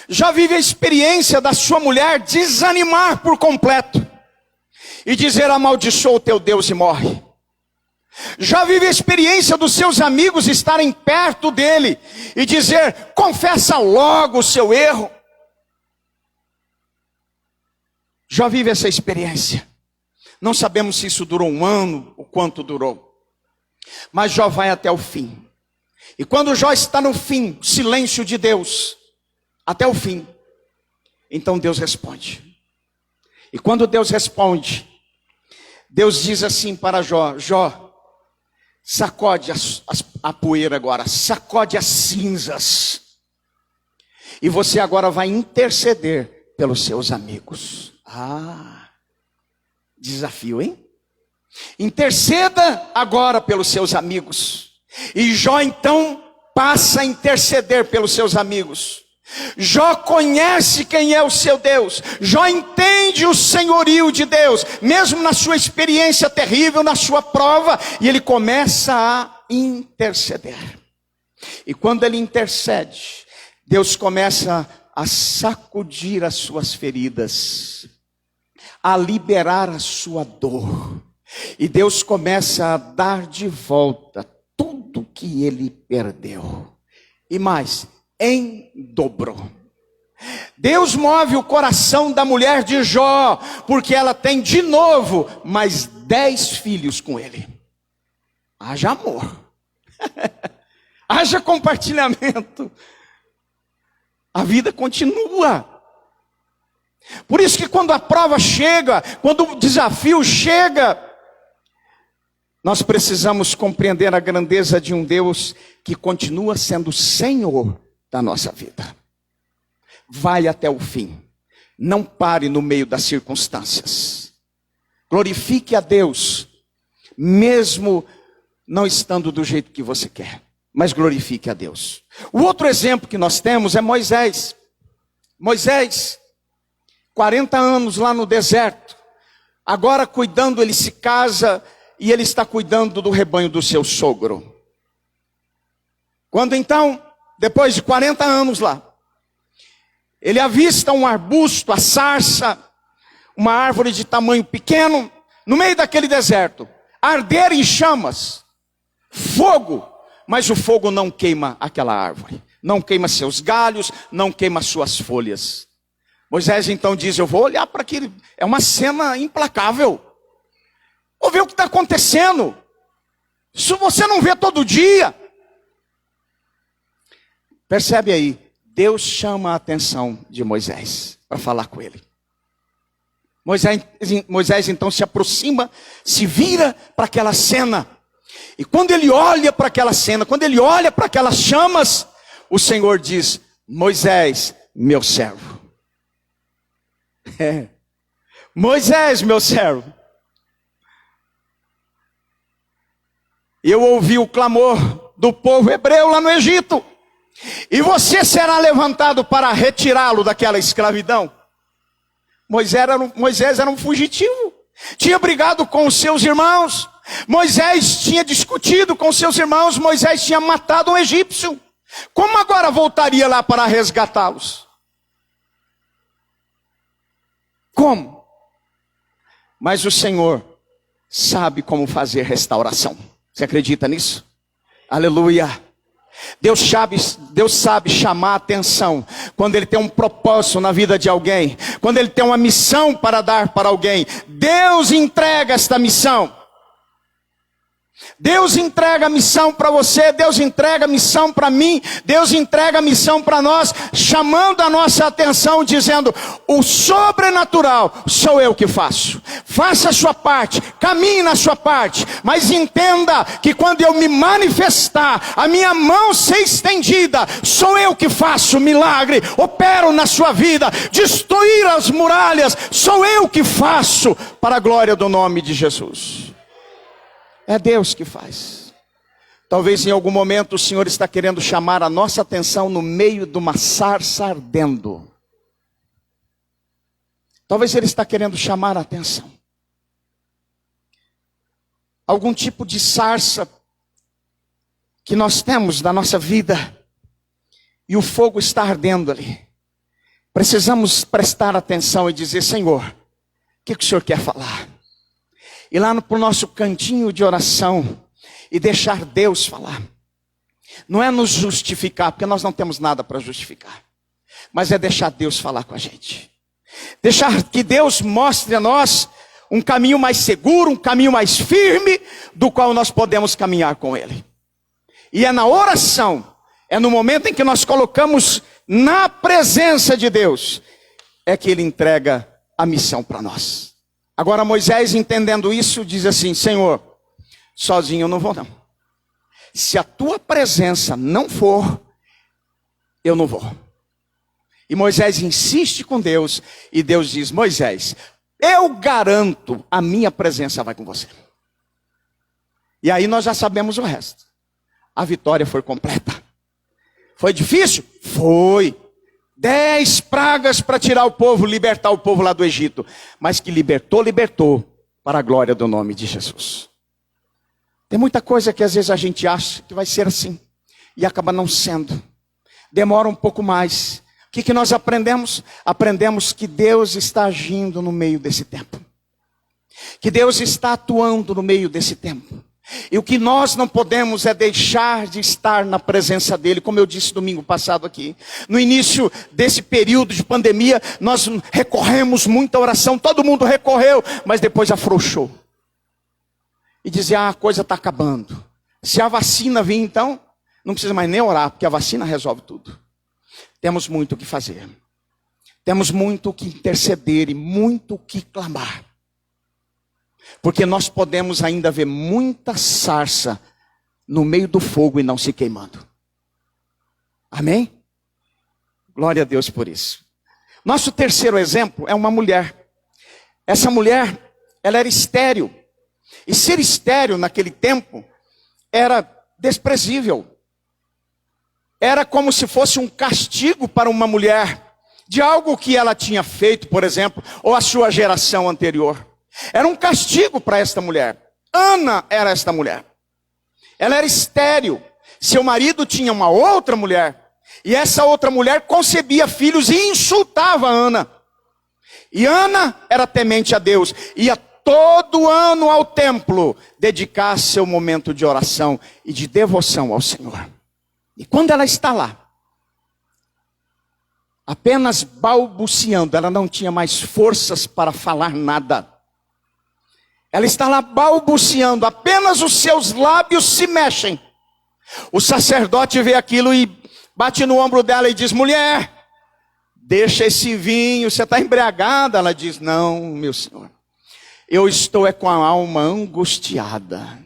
Jó vive a experiência da sua mulher desanimar por completo e dizer, amaldiçoa o teu Deus e morre. Já vive a experiência dos seus amigos estarem perto dele e dizer, confessa logo o seu erro. Já vive essa experiência. Não sabemos se isso durou 1 ano ou quanto durou. Mas Jó vai até o fim. E quando Jó está no fim, silêncio de Deus, até o fim, então Deus responde. E quando Deus responde, Deus diz assim para Jó, Jó, sacode a poeira agora, sacode as cinzas. E você agora vai interceder pelos seus amigos. Desafio, hein? Interceda agora pelos seus amigos. E Jó então passa a interceder pelos seus amigos. Jó conhece quem é o seu Deus. Jó entende o senhorio de Deus, mesmo na sua experiência terrível, na sua prova, e ele começa a interceder. E quando ele intercede, Deus começa a sacudir as suas feridas, a liberar a sua dor. E Deus começa a dar de volta tudo que ele perdeu. E mais, em dobro. Deus move o coração da mulher de Jó, porque ela tem de novo mais 10 filhos com ele. Haja amor. Haja compartilhamento. A vida continua. Por isso que quando a prova chega, quando o desafio chega, nós precisamos compreender a grandeza de um Deus que continua sendo Senhor da nossa vida. Vai até o fim. Não pare no meio das circunstâncias. Glorifique a Deus, mesmo não estando do jeito que você quer. Mas glorifique a Deus. O outro exemplo que nós temos é Moisés. Moisés, 40 anos lá no deserto. Agora cuidando, ele se casa e ele está cuidando do rebanho do seu sogro. Quando então, depois de 40 anos lá, ele avista um arbusto, a sarça, uma árvore de tamanho pequeno, no meio daquele deserto, arder em chamas, fogo, mas o fogo não queima aquela árvore, não queima seus galhos, não queima suas folhas. Moisés então diz, eu vou olhar para aquilo, é uma cena implacável, vou ver o que está acontecendo, isso você não vê todo dia. Percebe aí, Deus chama a atenção de Moisés para falar com ele. Moisés então se aproxima, se vira para aquela cena. E quando ele olha para aquela cena, quando ele olha para aquelas chamas, o Senhor diz, Moisés, meu servo. Moisés, meu servo. Eu ouvi o clamor do povo hebreu lá no Egito. E você será levantado para retirá-lo daquela escravidão. Moisés era um fugitivo. Tinha brigado com os seus irmãos. Moisés tinha discutido com seus irmãos. Moisés tinha matado um egípcio. Como agora voltaria lá para resgatá-los? Como? Mas o Senhor sabe como fazer restauração. Você acredita nisso? Aleluia. Deus sabe chamar a atenção quando Ele tem um propósito na vida de alguém, quando Ele tem uma missão para dar para alguém. Deus entrega esta missão. Deus entrega a missão para você, Deus entrega a missão para mim, Deus entrega a missão para nós, chamando a nossa atenção, dizendo, o sobrenatural sou eu que faço. Faça a sua parte, caminhe na sua parte, mas entenda que quando eu me manifestar, a minha mão ser estendida, sou eu que faço o milagre, opero na sua vida, destruir as muralhas, sou eu que faço, para a glória do nome de Jesus. É Deus que faz. Talvez em algum momento o Senhor está querendo chamar a nossa atenção no meio de uma sarça ardendo. Talvez Ele está querendo chamar a atenção. Algum tipo de sarça que nós temos na nossa vida e o fogo está ardendo ali. Precisamos prestar atenção e dizer, Senhor, o que o Senhor quer falar? Ir lá para o nosso cantinho de oração e deixar Deus falar. Não é nos justificar, porque nós não temos nada para justificar. Mas é deixar Deus falar com a gente. Deixar que Deus mostre a nós um caminho mais seguro, um caminho mais firme, do qual nós podemos caminhar com Ele. E é na oração, é no momento em que nós colocamos na presença de Deus, é que Ele entrega a missão para nós. Agora Moisés, entendendo isso, diz assim, Senhor, sozinho eu não vou não. Se a tua presença não for, eu não vou. E Moisés insiste com Deus, e Deus diz, Moisés, eu garanto, a minha presença vai com você. E aí nós já sabemos o resto. A vitória foi completa. Foi difícil? Foi. 10 pragas para tirar o povo, libertar o povo lá do Egito. Mas que libertou, libertou, para a glória do nome de Jesus. Tem muita coisa que às vezes a gente acha que vai ser assim, e acaba não sendo. Demora um pouco mais. O que nós aprendemos? Aprendemos que Deus está agindo no meio desse tempo. Que Deus está atuando no meio desse tempo. E o que nós não podemos é deixar de estar na presença dEle, como eu disse domingo passado aqui. No início desse período de pandemia, nós recorremos muito à oração, todo mundo recorreu, mas depois afrouxou. E dizia, a coisa está acabando. Se a vacina vir então, não precisa mais nem orar, porque a vacina resolve tudo. Temos muito o que fazer. Temos muito o que interceder e muito o que clamar. Porque nós podemos ainda ver muita sarça no meio do fogo e não se queimando. Amém? Glória a Deus por isso. Nosso terceiro exemplo é uma mulher. Essa mulher, ela era estéril. E ser estéril naquele tempo era desprezível. Era como se fosse um castigo para uma mulher de algo que ela tinha feito, por exemplo, ou a sua geração anterior. Era um castigo para esta mulher. Ana era esta mulher. Ela era estéril. Seu marido tinha uma outra mulher. E essa outra mulher concebia filhos e insultava Ana. E Ana era temente a Deus. Ia todo ano ao templo dedicar seu momento de oração e de devoção ao Senhor. E quando ela está lá, apenas balbuciando, ela não tinha mais forças para falar nada. Ela está lá balbuciando, apenas os seus lábios se mexem. O sacerdote vê aquilo e bate no ombro dela e diz, mulher, deixa esse vinho, você está embriagada? Ela diz, não, meu senhor, eu estou com a alma angustiada.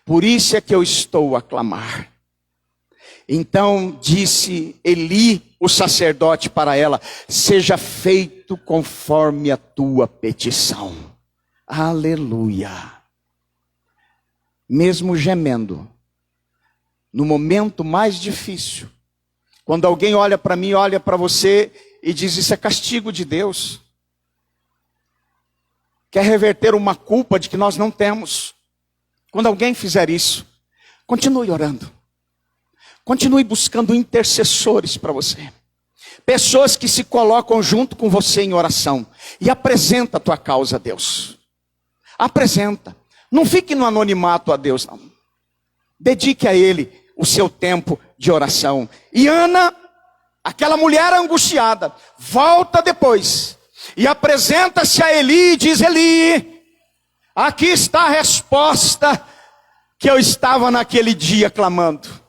Por isso é que eu estou a clamar. Então disse Eli, o sacerdote, para ela, seja feito conforme a tua petição. Aleluia. Mesmo gemendo, no momento mais difícil, quando alguém olha para mim, olha para você e diz, isso é castigo de Deus. Quer reverter uma culpa de que nós não temos. Quando alguém fizer isso, continue orando. Continue buscando intercessores para você. Pessoas que se colocam junto com você em oração. E apresenta a tua causa a Deus. Apresenta. Não fique no anonimato a Deus, não. Dedique a Ele o seu tempo de oração. E Ana, aquela mulher angustiada, volta depois. E apresenta-se a Eli e diz, Eli, aqui está a resposta que eu estava naquele dia clamando.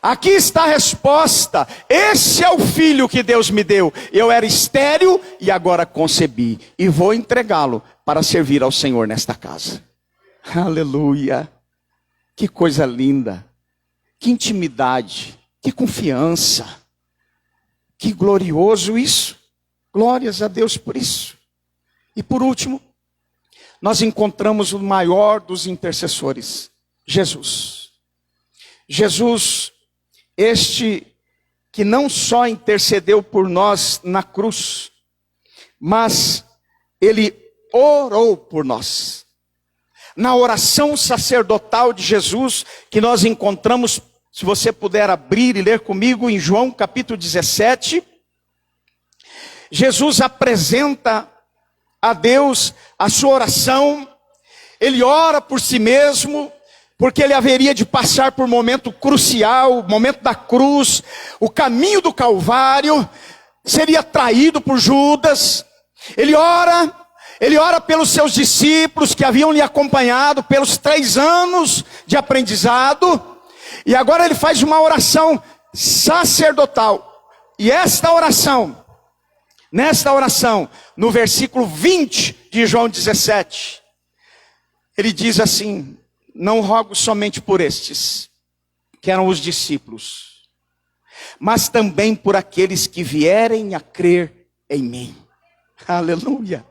Aqui está a resposta. Esse é o filho que Deus me deu. Eu era estéril e agora concebi. E vou entregá-lo para servir ao Senhor nesta casa. Aleluia. Que coisa linda. Que intimidade. Que confiança. Que glorioso isso. Glórias a Deus por isso. E por último, nós encontramos o maior dos intercessores. Jesus. Jesus, este que não só intercedeu por nós na cruz, mas ele orou por nós. Na oração sacerdotal de Jesus, que nós encontramos, se você puder abrir e ler comigo, em João capítulo 17, Jesus apresenta a Deus a sua oração, ele ora por si mesmo, porque ele haveria de passar por um momento crucial, o momento da cruz, o caminho do Calvário, seria traído por Judas. Ele ora pelos seus discípulos que haviam lhe acompanhado pelos 3 anos de aprendizado, e agora ele faz uma oração sacerdotal. E nesta oração, no versículo 20 de João 17, ele diz assim, não rogo somente por estes, que eram os discípulos, mas também por aqueles que vierem a crer em mim. Aleluia.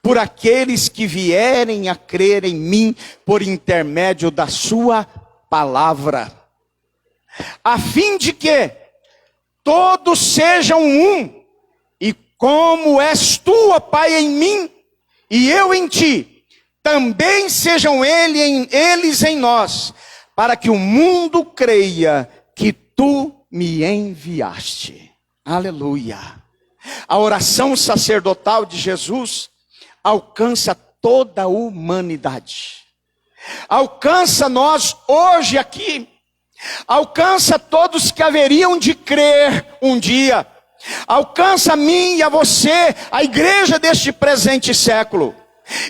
por aqueles que vierem a crer em mim por intermédio da sua palavra, a fim de que todos sejam um, e como és tu, ó Pai, em mim, e eu em ti, também sejam eles em nós, para que o mundo creia que tu me enviaste. Aleluia. A oração sacerdotal de Jesus alcança toda a humanidade. Alcança nós hoje aqui. Alcança todos que haveriam de crer um dia. Alcança a mim e a você, a igreja deste presente século.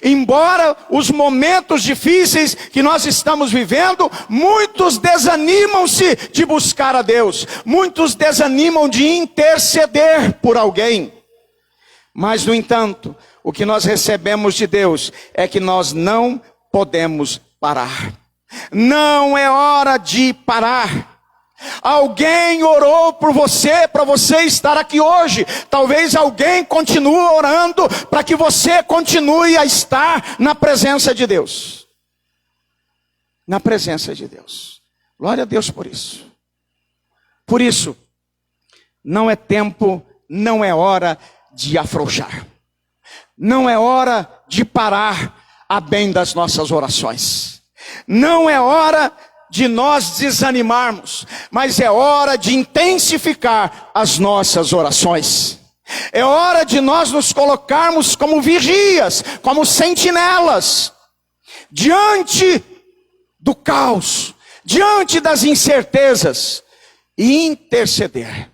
Embora os momentos difíceis que nós estamos vivendo, muitos desanimam-se de buscar a Deus. Muitos desanimam de interceder por alguém. Mas, no entanto, o que nós recebemos de Deus é que nós não podemos parar. Não é hora de parar. Alguém orou por você, para você estar aqui hoje. Talvez alguém continue orando para que você continue a estar na presença de Deus. Na presença de Deus. Glória a Deus por isso. Por isso, não é tempo, não é hora de afrouxar. Não é hora de parar a bem das nossas orações. Não é hora de nós desanimarmos, mas é hora de intensificar as nossas orações. É hora de nós nos colocarmos como vigias, como sentinelas, diante do caos, diante das incertezas, e interceder.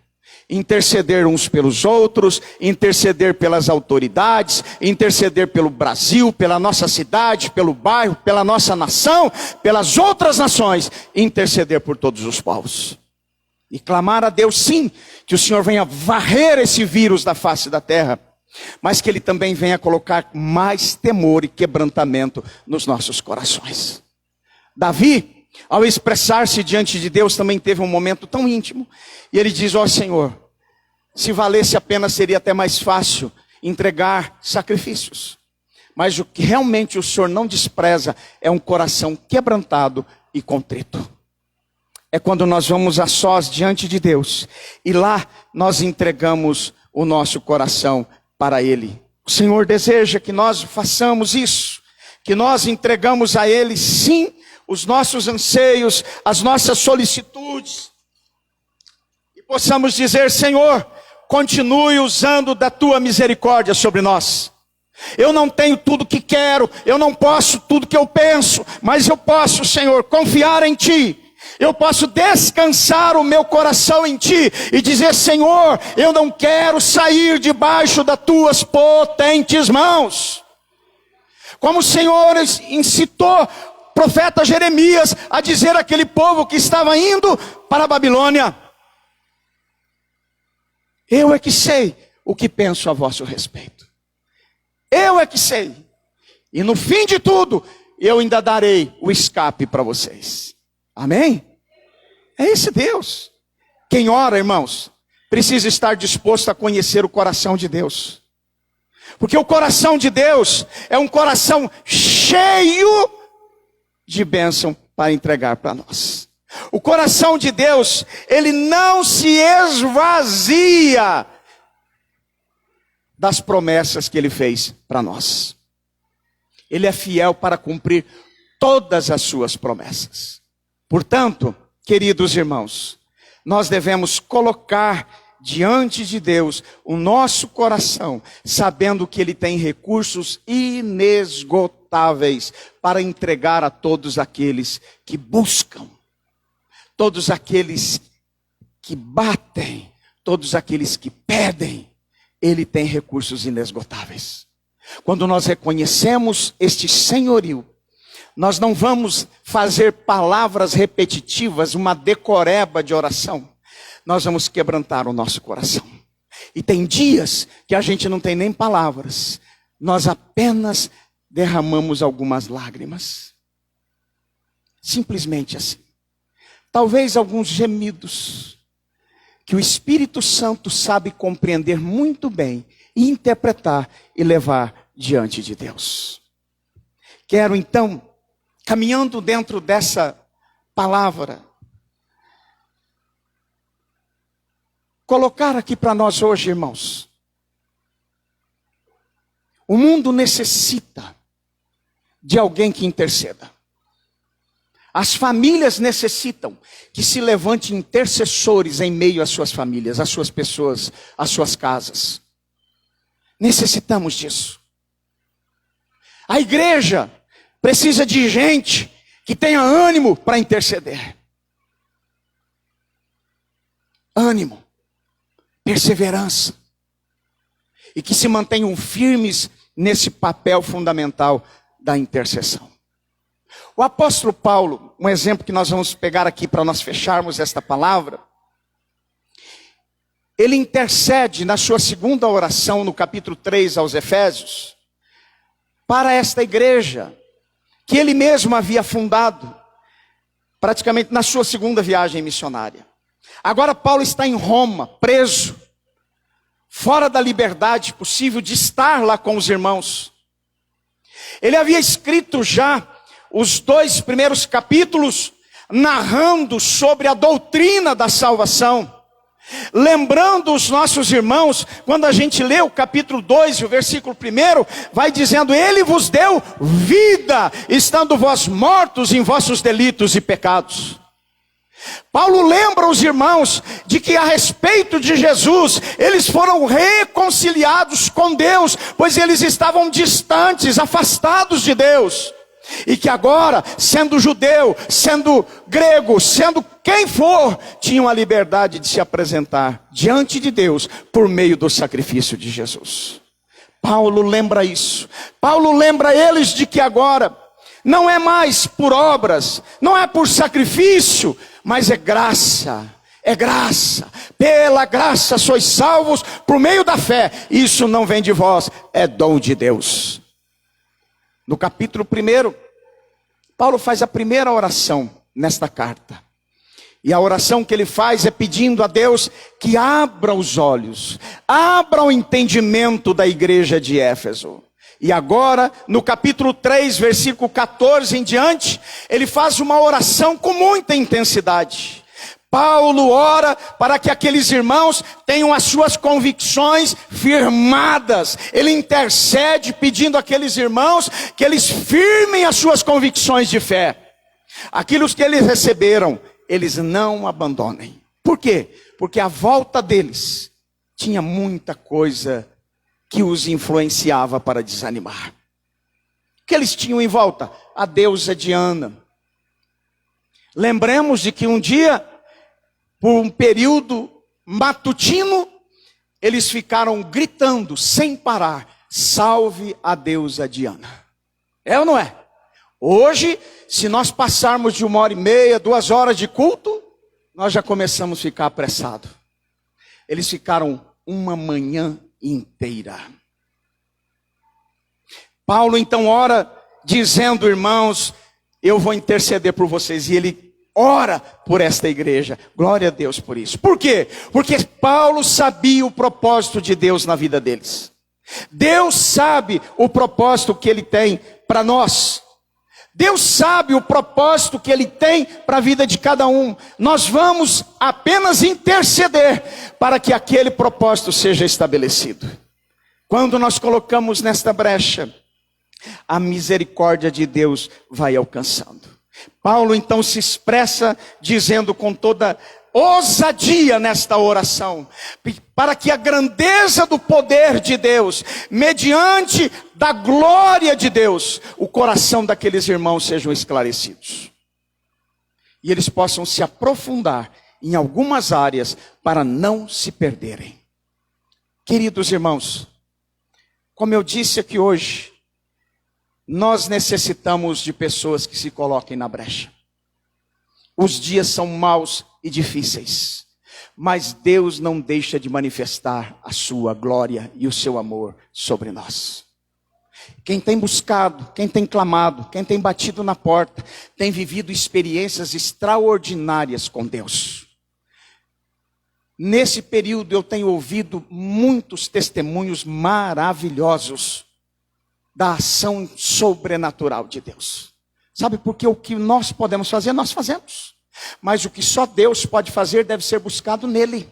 Interceder uns pelos outros, interceder pelas autoridades, interceder pelo Brasil, pela nossa cidade, pelo bairro, pela nossa nação, pelas outras nações, interceder por todos os povos. E clamar a Deus, sim, que o Senhor venha varrer esse vírus da face da terra, mas que Ele também venha colocar mais temor e quebrantamento nos nossos corações. Davi, ao expressar-se diante de Deus, também teve um momento tão íntimo. E ele diz, ó Senhor, se valesse a pena seria até mais fácil entregar sacrifícios. Mas o que realmente o Senhor não despreza é um coração quebrantado e contrito. É quando nós vamos a sós diante de Deus. E lá nós entregamos o nosso coração para Ele. O Senhor deseja que nós façamos isso. Que nós entregamos a Ele, sim, os nossos anseios, as nossas solicitudes. E possamos dizer, Senhor, continue usando da Tua misericórdia sobre nós. Eu não tenho tudo que quero, eu não posso tudo que eu penso, mas eu posso, Senhor, confiar em Ti. Eu posso descansar o meu coração em Ti e dizer, Senhor, eu não quero sair debaixo das Tuas potentes mãos. Como o Senhor incitou o profeta Jeremias a dizer àquele povo que estava indo para a Babilônia: eu é que sei o que penso a vosso respeito. Eu é que sei. E no fim de tudo, eu ainda darei o escape para vocês. Amém? É esse Deus. Quem ora, irmãos, precisa estar disposto a conhecer o coração de Deus. Porque o coração de Deus é um coração cheio de bênção para entregar para nós. O coração de Deus, ele não se esvazia das promessas que Ele fez para nós. Ele é fiel para cumprir todas as suas promessas. Portanto, queridos irmãos, nós devemos colocar diante de Deus o nosso coração, sabendo que Ele tem recursos inesgotáveis para entregar a todos aqueles que buscam, todos aqueles que batem, todos aqueles que pedem. Ele tem recursos inesgotáveis. Quando nós reconhecemos este senhorio, nós não vamos fazer palavras repetitivas, uma decoreba de oração. Nós vamos quebrantar o nosso coração. E tem dias que a gente não tem nem palavras. Nós apenas derramamos algumas lágrimas. Simplesmente assim. Talvez alguns gemidos que o Espírito Santo sabe compreender muito bem, e interpretar e levar diante de Deus. Quero então, caminhando dentro dessa palavra, colocar aqui para nós hoje, irmãos. O mundo necessita de alguém que interceda. As famílias necessitam que se levante intercessores em meio às suas famílias, às suas pessoas, às suas casas. Necessitamos disso. A igreja precisa de gente que tenha ânimo para interceder. Ânimo, perseverança. E que se mantenham firmes nesse papel fundamental da intercessão. O apóstolo Paulo, um exemplo que nós vamos pegar aqui para nós fecharmos esta palavra, ele intercede na sua segunda oração, no capítulo 3 aos Efésios, para esta igreja, que ele mesmo havia fundado, praticamente na sua segunda viagem missionária. Agora Paulo está em Roma, preso, fora da liberdade possível de estar lá com os irmãos. Ele havia escrito já os 2 primeiros capítulos, narrando sobre a doutrina da salvação. Lembrando os nossos irmãos, quando a gente lê o capítulo 2 e o versículo 1, vai dizendo: Ele vos deu vida, estando vós mortos em vossos delitos e pecados. Paulo lembra os irmãos de que a respeito de Jesus, eles foram reconciliados com Deus, pois eles estavam distantes, afastados de Deus. E que agora, sendo judeu, sendo grego, sendo quem for, tinham a liberdade de se apresentar diante de Deus por meio do sacrifício de Jesus. Paulo lembra isso. Paulo lembra eles de que agora não é mais por obras, não é por sacrifício, mas é graça. É graça. Pela graça sois salvos por meio da fé. Isso não vem de vós, é dom de Deus. No capítulo 1, Paulo faz a primeira oração nesta carta. E a oração que ele faz é pedindo a Deus que abra os olhos, abra o entendimento da igreja de Éfeso. E agora, no capítulo 3, versículo 14 em diante, ele faz uma oração com muita intensidade. Paulo ora para que aqueles irmãos tenham as suas convicções firmadas. Ele intercede pedindo àqueles irmãos que eles firmem as suas convicções de fé. Aquilo que eles receberam, eles não abandonem. Por quê? Porque à volta deles tinha muita coisa que os influenciava para desanimar. O que eles tinham em volta? A deusa Diana. Lembremos de que um dia, por um período matutino, eles ficaram gritando sem parar: salve a deusa Diana. É ou não é? Hoje, se nós passarmos de 1h30, 2 horas de culto, nós já começamos a ficar apressados. Eles ficaram uma manhã inteira. Paulo então ora dizendo: irmãos, eu vou interceder por vocês. E ele ora por esta igreja. Glória a Deus por isso. Por quê? Porque Paulo sabia o propósito de Deus na vida deles. Deus sabe o propósito que ele tem para nós. Deus sabe o propósito que ele tem para a vida de cada um. Nós vamos apenas interceder para que aquele propósito seja estabelecido. Quando nós colocamos nesta brecha, a misericórdia de Deus vai alcançando. Paulo então se expressa dizendo com toda ousadia nesta oração, para que a grandeza do poder de Deus, mediante da glória de Deus, o coração daqueles irmãos sejam esclarecidos. E eles possam se aprofundar em algumas áreas para não se perderem. Queridos irmãos, como eu disse aqui hoje, nós necessitamos de pessoas que se coloquem na brecha. Os dias são maus e difíceis, mas Deus não deixa de manifestar a sua glória e o seu amor sobre nós. Quem tem buscado, quem tem clamado, quem tem batido na porta, tem vivido experiências extraordinárias com Deus. Nesse período eu tenho ouvido muitos testemunhos maravilhosos. da ação sobrenatural de Deus. Sabe, porque o que nós podemos fazer, nós fazemos. Mas o que só Deus pode fazer deve ser buscado nele.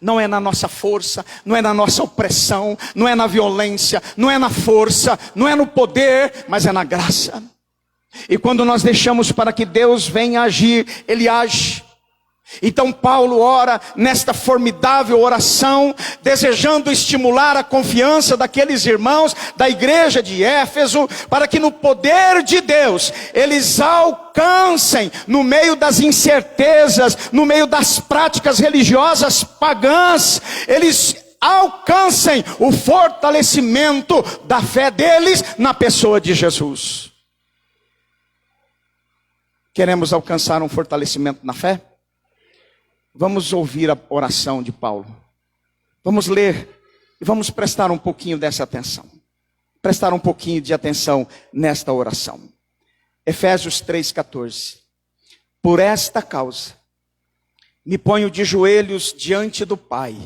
Não é na nossa força, não é na nossa opressão, não é na violência, não é na força, não é no poder, mas é na graça. E quando nós deixamos para que Deus venha agir, Ele age. Então Paulo ora nesta formidável oração, desejando estimular a confiança daqueles irmãos da igreja de Éfeso, para que no poder de Deus, eles alcancem, no meio das incertezas, no meio das práticas religiosas pagãs, eles alcancem o fortalecimento da fé deles na pessoa de Jesus. Queremos alcançar um fortalecimento na fé? Vamos ouvir a oração de Paulo. Vamos ler e vamos prestar um pouquinho dessa atenção. Prestar um pouquinho de atenção nesta oração. Efésios 3,14. Por esta causa, me ponho de joelhos diante do Pai.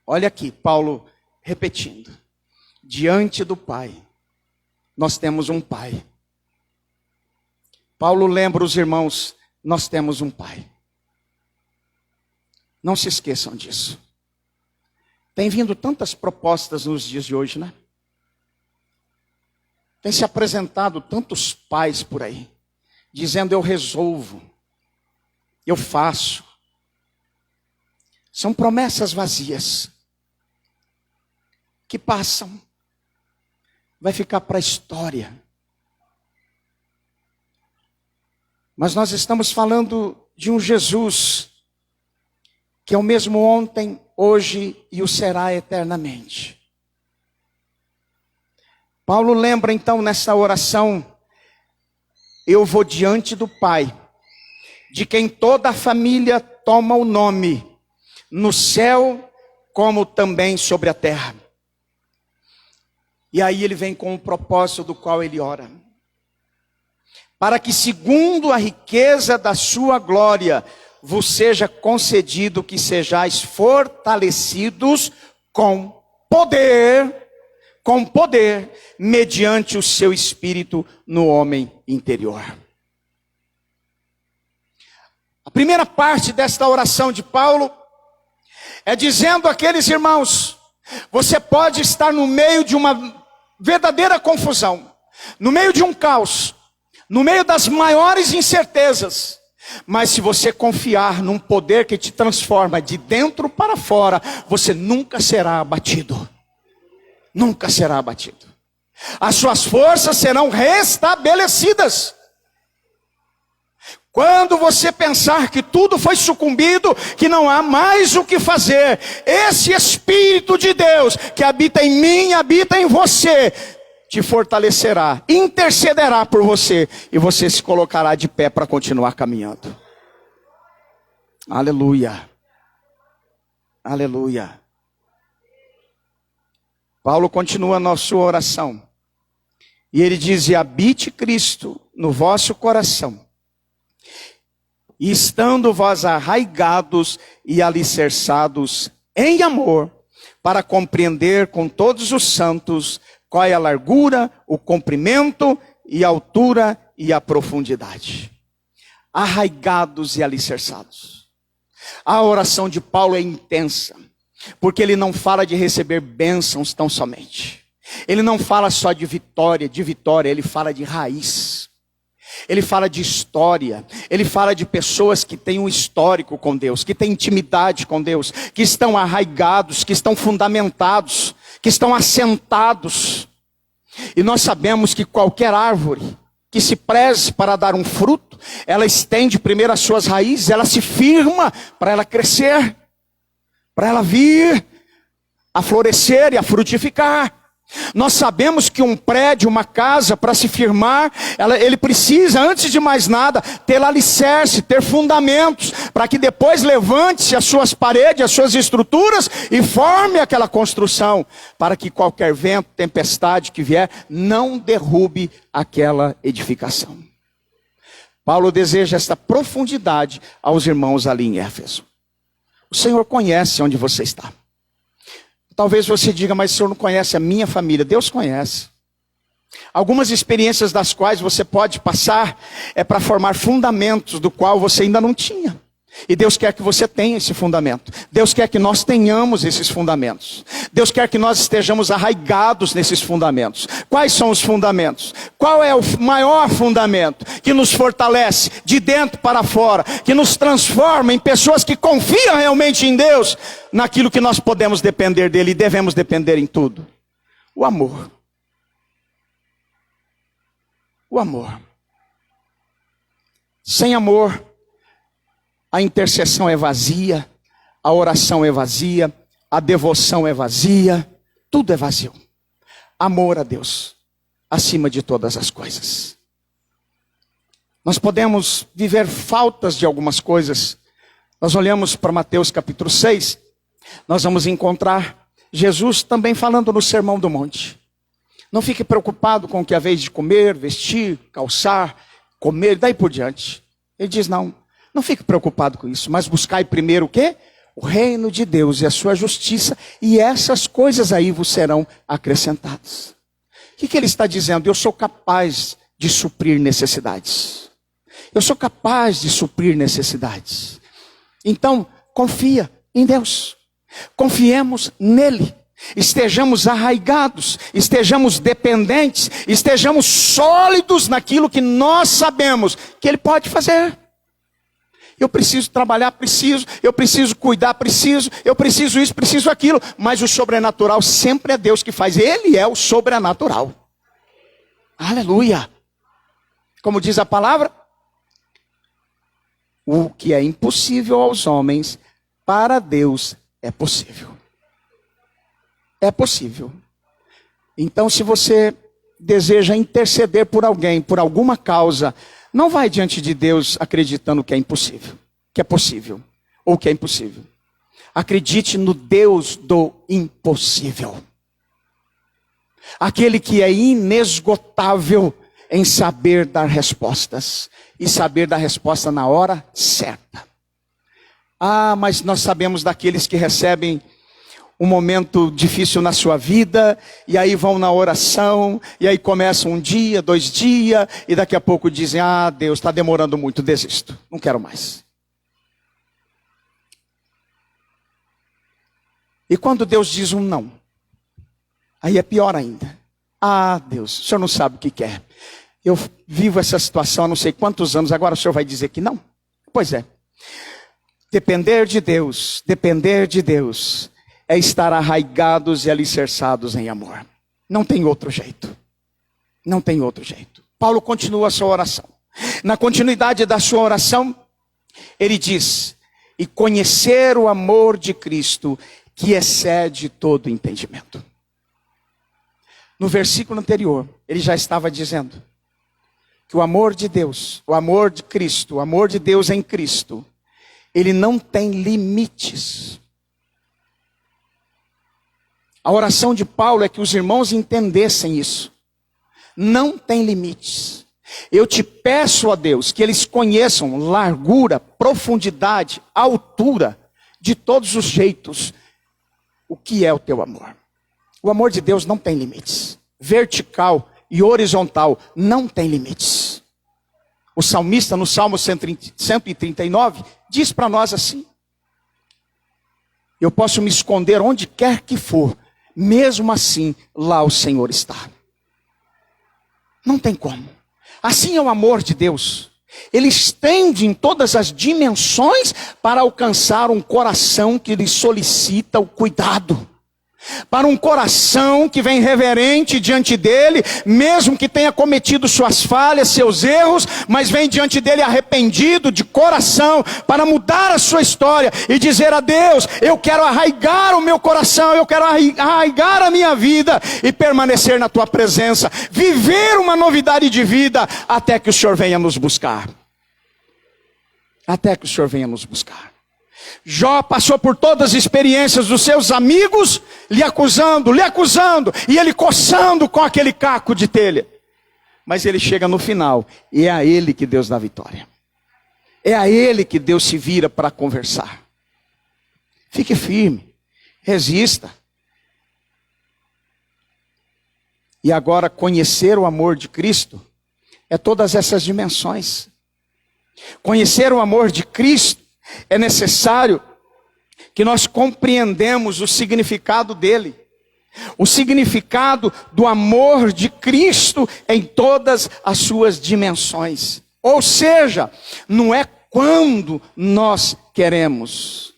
Olha aqui, Paulo repetindo. Diante do Pai. Nós temos um Pai. Paulo lembra os irmãos, nós temos um Pai. Não se esqueçam disso. Tem vindo tantas propostas nos dias de hoje, né? Tem se apresentado tantos pais por aí, dizendo eu resolvo, eu faço. São promessas vazias, que passam, vai ficar para a história. Mas nós estamos falando de um Jesus que é o mesmo ontem, hoje e o será eternamente. Paulo lembra então nessa oração, eu vou diante do Pai, de quem toda a família toma o nome, no céu como também sobre a terra. E aí ele vem com o propósito do qual ele ora. Para que segundo a riqueza da sua glória, vos seja concedido que sejais fortalecidos com poder, mediante o seu Espírito no homem interior. A primeira parte desta oração de Paulo é dizendo àqueles irmãos, você pode estar no meio de uma verdadeira confusão, no meio de um caos, no meio das maiores incertezas, mas se você confiar num poder que te transforma de dentro para fora, você nunca será abatido. Nunca será abatido. As suas forças serão restabelecidas. Quando você pensar que tudo foi sucumbido, que não há mais o que fazer, esse Espírito de Deus que habita em mim, habita em você, te fortalecerá, intercederá por você, e você se colocará de pé para continuar caminhando. Aleluia. Aleluia. Paulo continua na sua oração. E ele diz, e habite Cristo no vosso coração, e estando vós arraigados e alicerçados em amor, para compreender com todos os santos qual é a largura, o comprimento e a altura e a profundidade. Arraigados e alicerçados. A oração de Paulo é intensa, porque ele não fala de receber bênçãos tão somente. Ele não fala só de vitória, ele fala de raiz. Ele fala de história, ele fala de pessoas que têm um histórico com Deus, que têm intimidade com Deus, que estão arraigados, que estão fundamentados, que estão assentados. E nós sabemos que qualquer árvore que se preze para dar um fruto, ela estende primeiro as suas raízes, ela se firma para ela crescer, para ela vir a florescer e a frutificar. Nós sabemos que um prédio, uma casa, para se firmar, ele precisa, antes de mais nada, ter alicerce, ter fundamentos, para que depois levante-se as suas paredes, as suas estruturas e forme aquela construção, para que qualquer vento, tempestade que vier, não derrube aquela edificação. Paulo deseja esta profundidade aos irmãos ali em Éfeso. O Senhor conhece onde você está. Talvez você diga, mas o Senhor não conhece a minha família. Deus conhece. Algumas experiências das quais você pode passar é para formar fundamentos do qual você ainda não tinha. E Deus quer que você tenha esse fundamento. Deus quer que nós tenhamos esses fundamentos. Deus quer que nós estejamos arraigados nesses fundamentos. Quais são os fundamentos? Qual é o maior fundamento que nos fortalece de dentro para fora, que nos transforma em pessoas que confiam realmente em Deus, naquilo que nós podemos depender dele e devemos depender em tudo? O amor. O amor. Sem amor, a intercessão é vazia, a oração é vazia, a devoção é vazia, tudo é vazio. Amor a Deus, acima de todas as coisas. Nós podemos viver faltas de algumas coisas. Nós olhamos para Mateus capítulo 6, nós vamos encontrar Jesus também falando no Sermão do Monte. Não fique preocupado com o que é a vez de comer, vestir, calçar, comer, daí por diante. Ele diz, não fique preocupado com isso, mas buscai primeiro o quê? O reino de Deus e a sua justiça, e essas coisas aí vos serão acrescentadas. O que ele está dizendo? Eu sou capaz de suprir necessidades. Eu sou capaz de suprir necessidades. Então, confia em Deus. Confiemos nele. Estejamos arraigados, estejamos dependentes, estejamos sólidos naquilo que nós sabemos que ele pode fazer. Eu preciso trabalhar, eu preciso cuidar, eu preciso isso, preciso aquilo. Mas o sobrenatural sempre é Deus que faz. Ele é o sobrenatural. Aleluia. Como diz a palavra, o que é impossível aos homens, para Deus é possível. É possível. Então, se você deseja interceder por alguém, por alguma causa, não vai diante de Deus acreditando que é impossível, que é possível, ou que é impossível. Acredite no Deus do impossível. Aquele que é inesgotável em saber dar respostas, e saber dar resposta na hora certa. Mas nós sabemos daqueles que recebem um momento difícil na sua vida, e aí vão na oração, e aí começam 1 dia, 2 dias, e daqui a pouco dizem, Deus, está demorando muito, desisto, não quero mais. E quando Deus diz um não, aí é pior ainda. Deus, o Senhor não sabe o que quer. Eu vivo essa situação há não sei quantos anos, agora o Senhor vai dizer que não? Pois é. Depender de Deus é estar arraigados e alicerçados em amor. Não tem outro jeito. Não tem outro jeito. Paulo continua a sua oração. Na continuidade da sua oração, ele diz, e conhecer o amor de Cristo, que excede todo entendimento. No versículo anterior, ele já estava dizendo que o amor de Deus, o amor de Cristo, o amor de Deus em Cristo, ele não tem limites. A oração de Paulo é que os irmãos entendessem isso. Não tem limites. Eu te peço, ó Deus, que eles conheçam largura, profundidade, altura, de todos os jeitos, o que é o teu amor. O amor de Deus não tem limites. Vertical e horizontal não tem limites. O salmista no Salmo 139 diz para nós assim: eu posso me esconder onde quer que for, mesmo assim, lá o Senhor está. Não tem como. Assim é o amor de Deus. Ele estende em todas as dimensões para alcançar um coração que lhe solicita o cuidado. Para um coração que vem reverente diante dele, mesmo que tenha cometido suas falhas, seus erros, mas vem diante dele arrependido de coração, para mudar a sua história e dizer a Deus: eu quero arraigar o meu coração, eu quero arraigar a minha vida e permanecer na tua presença, viver uma novidade de vida, até que o Senhor venha nos buscar. Até que o Senhor venha nos buscar. Jó passou por todas as experiências dos seus amigos, lhe acusando, e ele coçando com aquele caco de telha. Mas ele chega no final, e é a ele que Deus dá vitória. É a ele que Deus se vira para conversar. Fique firme, resista. E agora conhecer o amor de Cristo é todas essas dimensões. Conhecer o amor de Cristo é necessário que nós compreendemos o significado dele. O significado do amor de Cristo em todas as suas dimensões. Ou seja, não é quando nós queremos,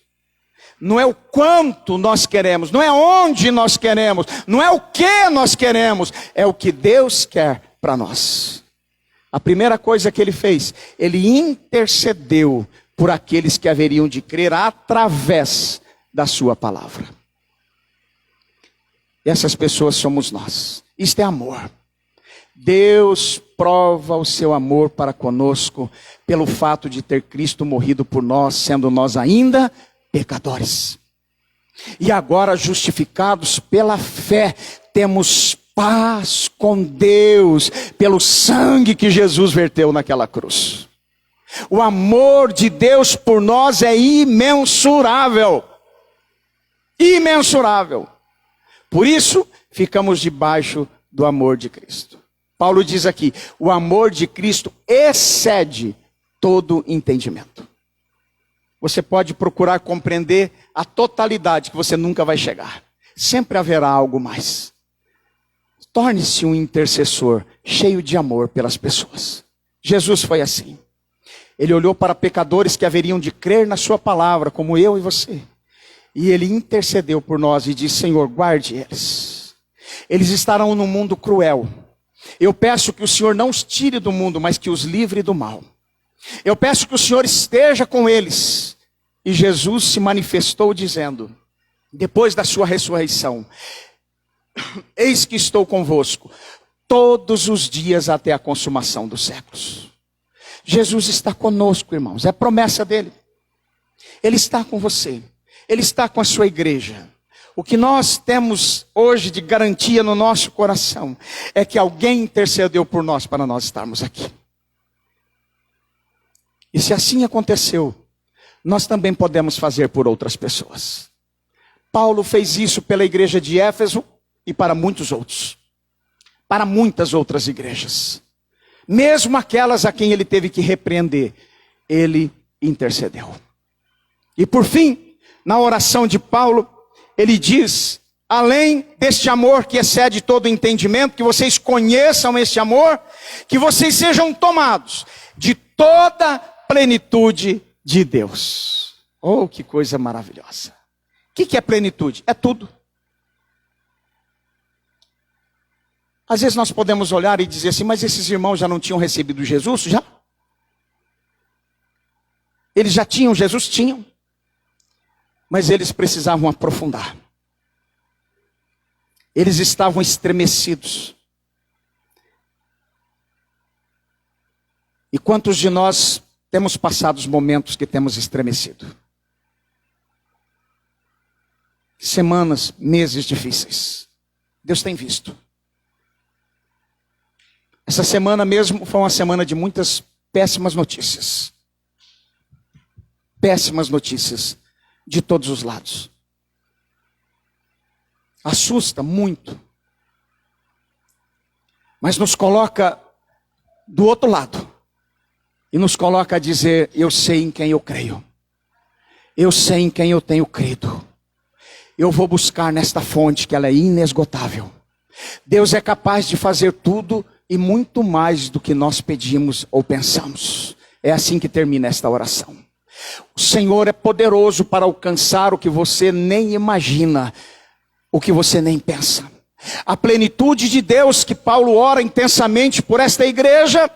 não é o quanto nós queremos, não é onde nós queremos, não é o que nós queremos, é o que Deus quer para nós. A primeira coisa que ele fez, ele intercedeu por aqueles que haveriam de crer através da sua palavra. E essas pessoas somos nós. Isto é amor. Deus prova o seu amor para conosco pelo fato de ter Cristo morrido por nós, sendo nós ainda pecadores. E agora, justificados pela fé, temos paz com Deus pelo sangue que Jesus verteu naquela cruz. O amor de Deus por nós é imensurável. Imensurável. Por isso, ficamos debaixo do amor de Cristo. Paulo diz aqui, o amor de Cristo excede todo entendimento. Você pode procurar compreender a totalidade, que você nunca vai chegar. Sempre haverá algo mais. Torne-se um intercessor cheio de amor pelas pessoas. Jesus foi assim. Ele olhou para pecadores que haveriam de crer na sua palavra, como eu e você. E ele intercedeu por nós e disse, Senhor, guarde eles. Eles estarão num mundo cruel. Eu peço que o Senhor não os tire do mundo, mas que os livre do mal. Eu peço que o Senhor esteja com eles. E Jesus se manifestou dizendo, depois da sua ressurreição, eis que estou convosco todos os dias até a consumação dos séculos. Jesus está conosco, irmãos, é promessa dele. Ele está com você, ele está com a sua igreja. O que nós temos hoje de garantia no nosso coração é que alguém intercedeu por nós para nós estarmos aqui. E se assim aconteceu, nós também podemos fazer por outras pessoas. Paulo fez isso pela igreja de Éfeso e para muitos outros. Para muitas outras igrejas. Mesmo aquelas a quem ele teve que repreender, ele intercedeu. E por fim, na oração de Paulo, ele diz, além deste amor que excede todo entendimento, que vocês conheçam este amor, que vocês sejam tomados de toda a plenitude de Deus. Oh, que coisa maravilhosa. O que é plenitude? É tudo. Às vezes nós podemos olhar e dizer assim, mas esses irmãos já não tinham recebido Jesus? Já? Eles já tinham Jesus? Tinham. Mas eles precisavam aprofundar. Eles estavam estremecidos. E quantos de nós temos passado os momentos que temos estremecido? Semanas, meses difíceis. Deus tem visto. Essa semana mesmo foi uma semana de muitas péssimas notícias. Péssimas notícias de todos os lados. Assusta muito. Mas nos coloca do outro lado. E nos coloca a dizer, eu sei em quem eu creio. Eu sei em quem eu tenho crido. Eu vou buscar nesta fonte que ela é inesgotável. Deus é capaz de fazer tudo e muito mais do que nós pedimos ou pensamos. É assim que termina esta oração. O Senhor é poderoso para alcançar o que você nem imagina, o que você nem pensa. A plenitude de Deus que Paulo ora intensamente por esta igreja,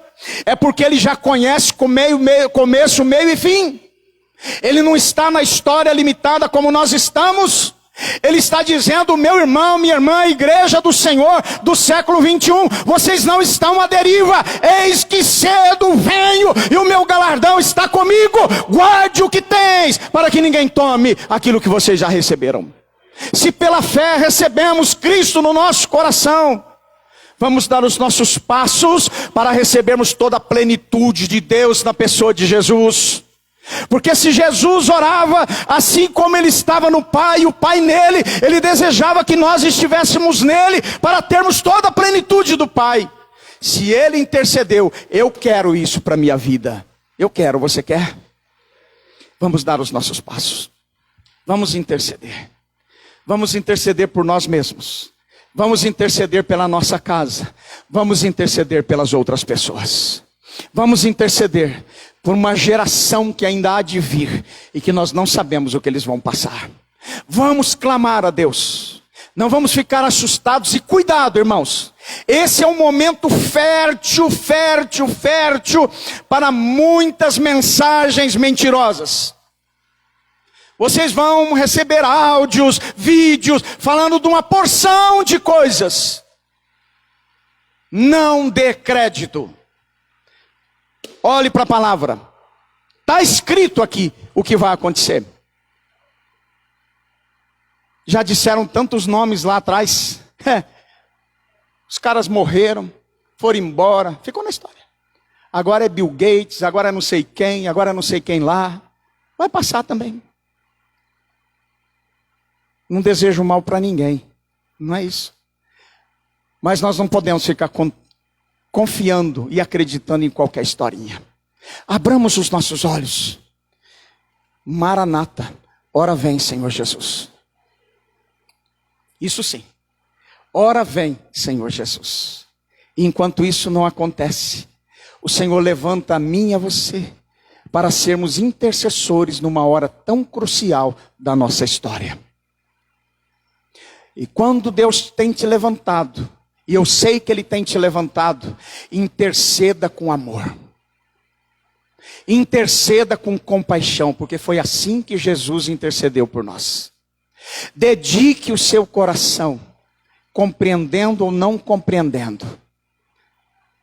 é porque ele já conhece começo, meio e fim. Ele não está na história limitada como nós estamos. Ele está dizendo, meu irmão, minha irmã, igreja do Senhor do século 21, vocês não estão à deriva, eis que cedo venho e o meu galardão está comigo, guarde o que tens, para que ninguém tome aquilo que vocês já receberam. Se pela fé recebemos Cristo no nosso coração, vamos dar os nossos passos para recebermos toda a plenitude de Deus na pessoa de Jesus. Porque se Jesus orava assim como ele estava no Pai, e o Pai nele, ele desejava que nós estivéssemos nele para termos toda a plenitude do Pai. Se ele intercedeu, eu quero isso para a minha vida. Eu quero, você quer? Vamos dar os nossos passos. Vamos interceder. Vamos interceder por nós mesmos. Vamos interceder pela nossa casa. Vamos interceder pelas outras pessoas. Vamos interceder por uma geração que ainda há de vir e que nós não sabemos o que eles vão passar. Vamos clamar a Deus. Não vamos ficar assustados. E cuidado, irmãos. Esse é um momento fértil para muitas mensagens mentirosas. Vocês vão receber áudios, vídeos, falando de uma porção de coisas. Não dê crédito. Olhe para a palavra. Está escrito aqui o que vai acontecer. Já disseram tantos nomes lá atrás. Os caras morreram, foram embora, ficou na história. Agora é Bill Gates, agora é não sei quem, agora é não sei quem lá. Vai passar também. Não desejo mal para ninguém, não é isso. Mas nós não podemos ficar confiando e acreditando em qualquer historinha. Abramos os nossos olhos. Maranata, ora vem, Senhor Jesus. Isso sim. Ora vem, Senhor Jesus. E enquanto isso não acontece, o Senhor levanta a mim e a você para sermos intercessores numa hora tão crucial da nossa história. E quando Deus tem te levantado, e eu sei que Ele tem te levantado, interceda com amor. Interceda com compaixão, porque foi assim que Jesus intercedeu por nós. Dedique o seu coração, compreendendo ou não compreendendo,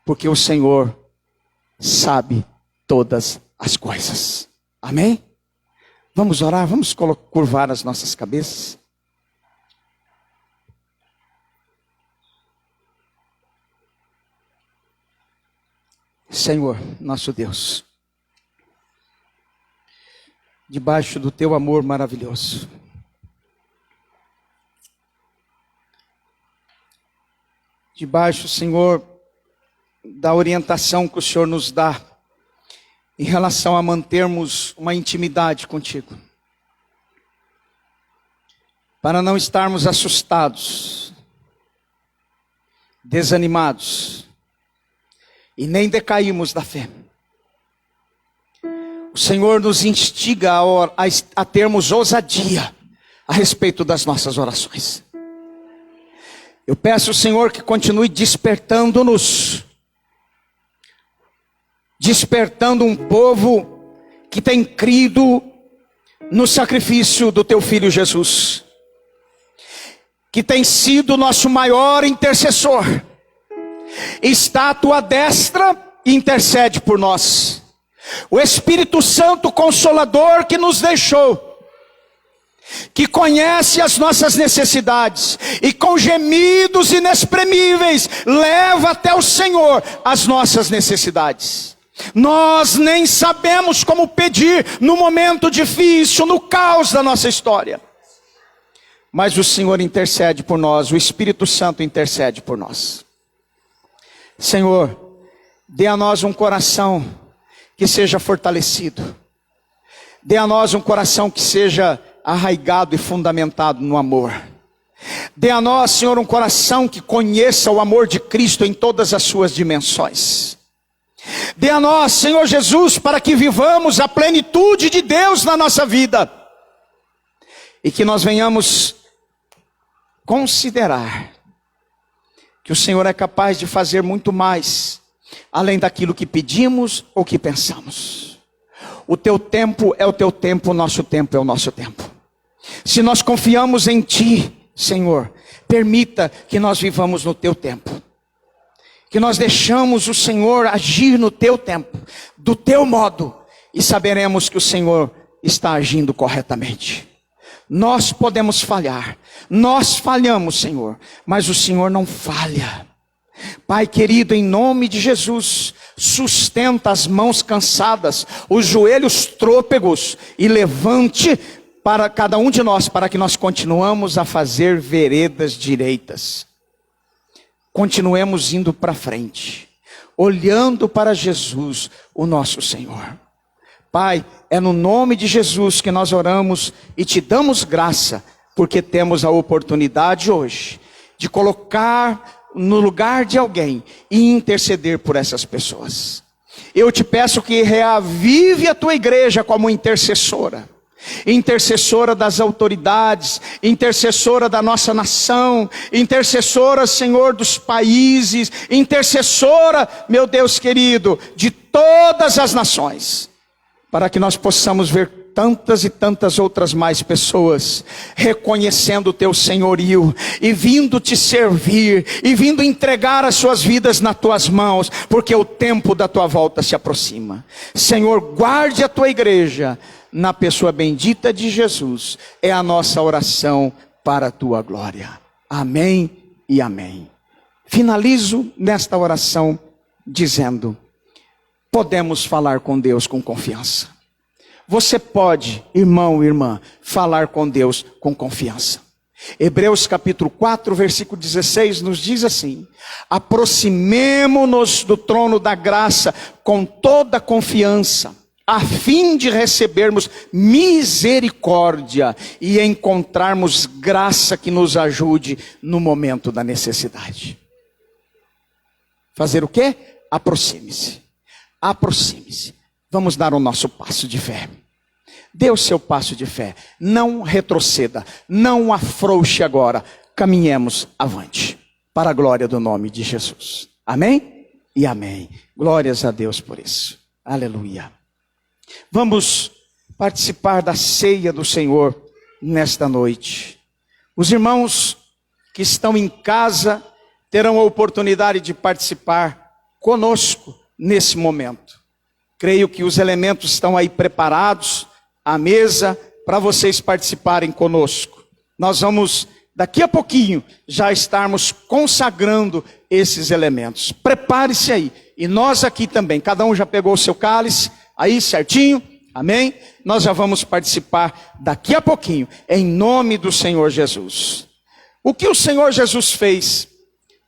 porque o Senhor sabe todas as coisas. Amém? Vamos orar, vamos curvar as nossas cabeças. Senhor, nosso Deus, debaixo do teu amor maravilhoso, debaixo, Senhor, da orientação que o Senhor nos dá em relação a mantermos uma intimidade contigo, para não estarmos assustados, desanimados, e nem decaímos da fé. O Senhor nos instiga a termos ousadia a respeito das nossas orações. Eu peço, Senhor, que continue despertando-nos. Despertando um povo que tem crido no sacrifício do teu Filho Jesus. Que tem sido o nosso maior intercessor. Está à tua destra e intercede por nós. O Espírito Santo Consolador que nos deixou, que conhece as nossas necessidades e com gemidos inexprimíveis leva até o Senhor as nossas necessidades. Nós nem sabemos como pedir no momento difícil, no caos da nossa história, mas o Senhor intercede por nós, o Espírito Santo intercede por nós. Senhor, dê a nós um coração que seja fortalecido. Dê a nós um coração que seja arraigado e fundamentado no amor. Dê a nós, Senhor, um coração que conheça o amor de Cristo em todas as suas dimensões. Dê a nós, Senhor Jesus, para que vivamos a plenitude de Deus na nossa vida. E que nós venhamos considerar que o Senhor é capaz de fazer muito mais, além daquilo que pedimos ou que pensamos. O teu tempo é o teu tempo, o nosso tempo é o nosso tempo. Se nós confiamos em Ti, Senhor, permita que nós vivamos no Teu tempo. Que nós deixamos o Senhor agir no Teu tempo, do Teu modo, e saberemos que o Senhor está agindo corretamente. Nós podemos falhar, nós falhamos, Senhor, mas o Senhor não falha. Pai querido, em nome de Jesus, sustenta as mãos cansadas, os joelhos trôpegos, e levante para cada um de nós, para que nós continuemos a fazer veredas direitas. Continuemos indo para frente, olhando para Jesus, o nosso Senhor. Pai, é no nome de Jesus que nós oramos e te damos graça, porque temos a oportunidade hoje de colocar no lugar de alguém e interceder por essas pessoas. Eu te peço que reavive a tua igreja como intercessora. Intercessora das autoridades, intercessora da nossa nação, intercessora, Senhor, dos países, intercessora, meu Deus querido, de todas as nações, para que nós possamos ver tantas e tantas outras mais pessoas reconhecendo o teu senhorio e vindo te servir e vindo entregar as suas vidas nas tuas mãos, porque o tempo da tua volta se aproxima. Senhor, guarde a tua igreja na pessoa bendita de Jesus, é a nossa oração para a tua glória. Amém e amém. Finalizo nesta oração dizendo: podemos falar com Deus com confiança. Você pode, irmão e irmã, falar com Deus com confiança. Hebreus capítulo 4, versículo 16 nos diz assim: aproximemo-nos do trono da graça com toda confiança, a fim de recebermos misericórdia e encontrarmos graça que nos ajude no momento da necessidade. Fazer o quê? Aproxime-se. Aproxime-se. Vamos dar o nosso passo de fé. Dê o seu passo de fé. Não retroceda. Não afrouxe agora. Caminhemos avante. Para a glória do nome de Jesus. Amém? E amém. Glórias a Deus por isso. Aleluia. Vamos participar da ceia do Senhor nesta noite. Os irmãos que estão em casa terão a oportunidade de participar conosco nesse momento. Creio que os elementos estão aí preparados à mesa para vocês participarem conosco. Nós vamos daqui a pouquinho já estarmos consagrando esses elementos. Prepare-se aí. E nós aqui também, cada um já pegou o seu cálice aí certinho, amém? Nós já vamos participar daqui a pouquinho, em nome do Senhor Jesus. O que o Senhor Jesus fez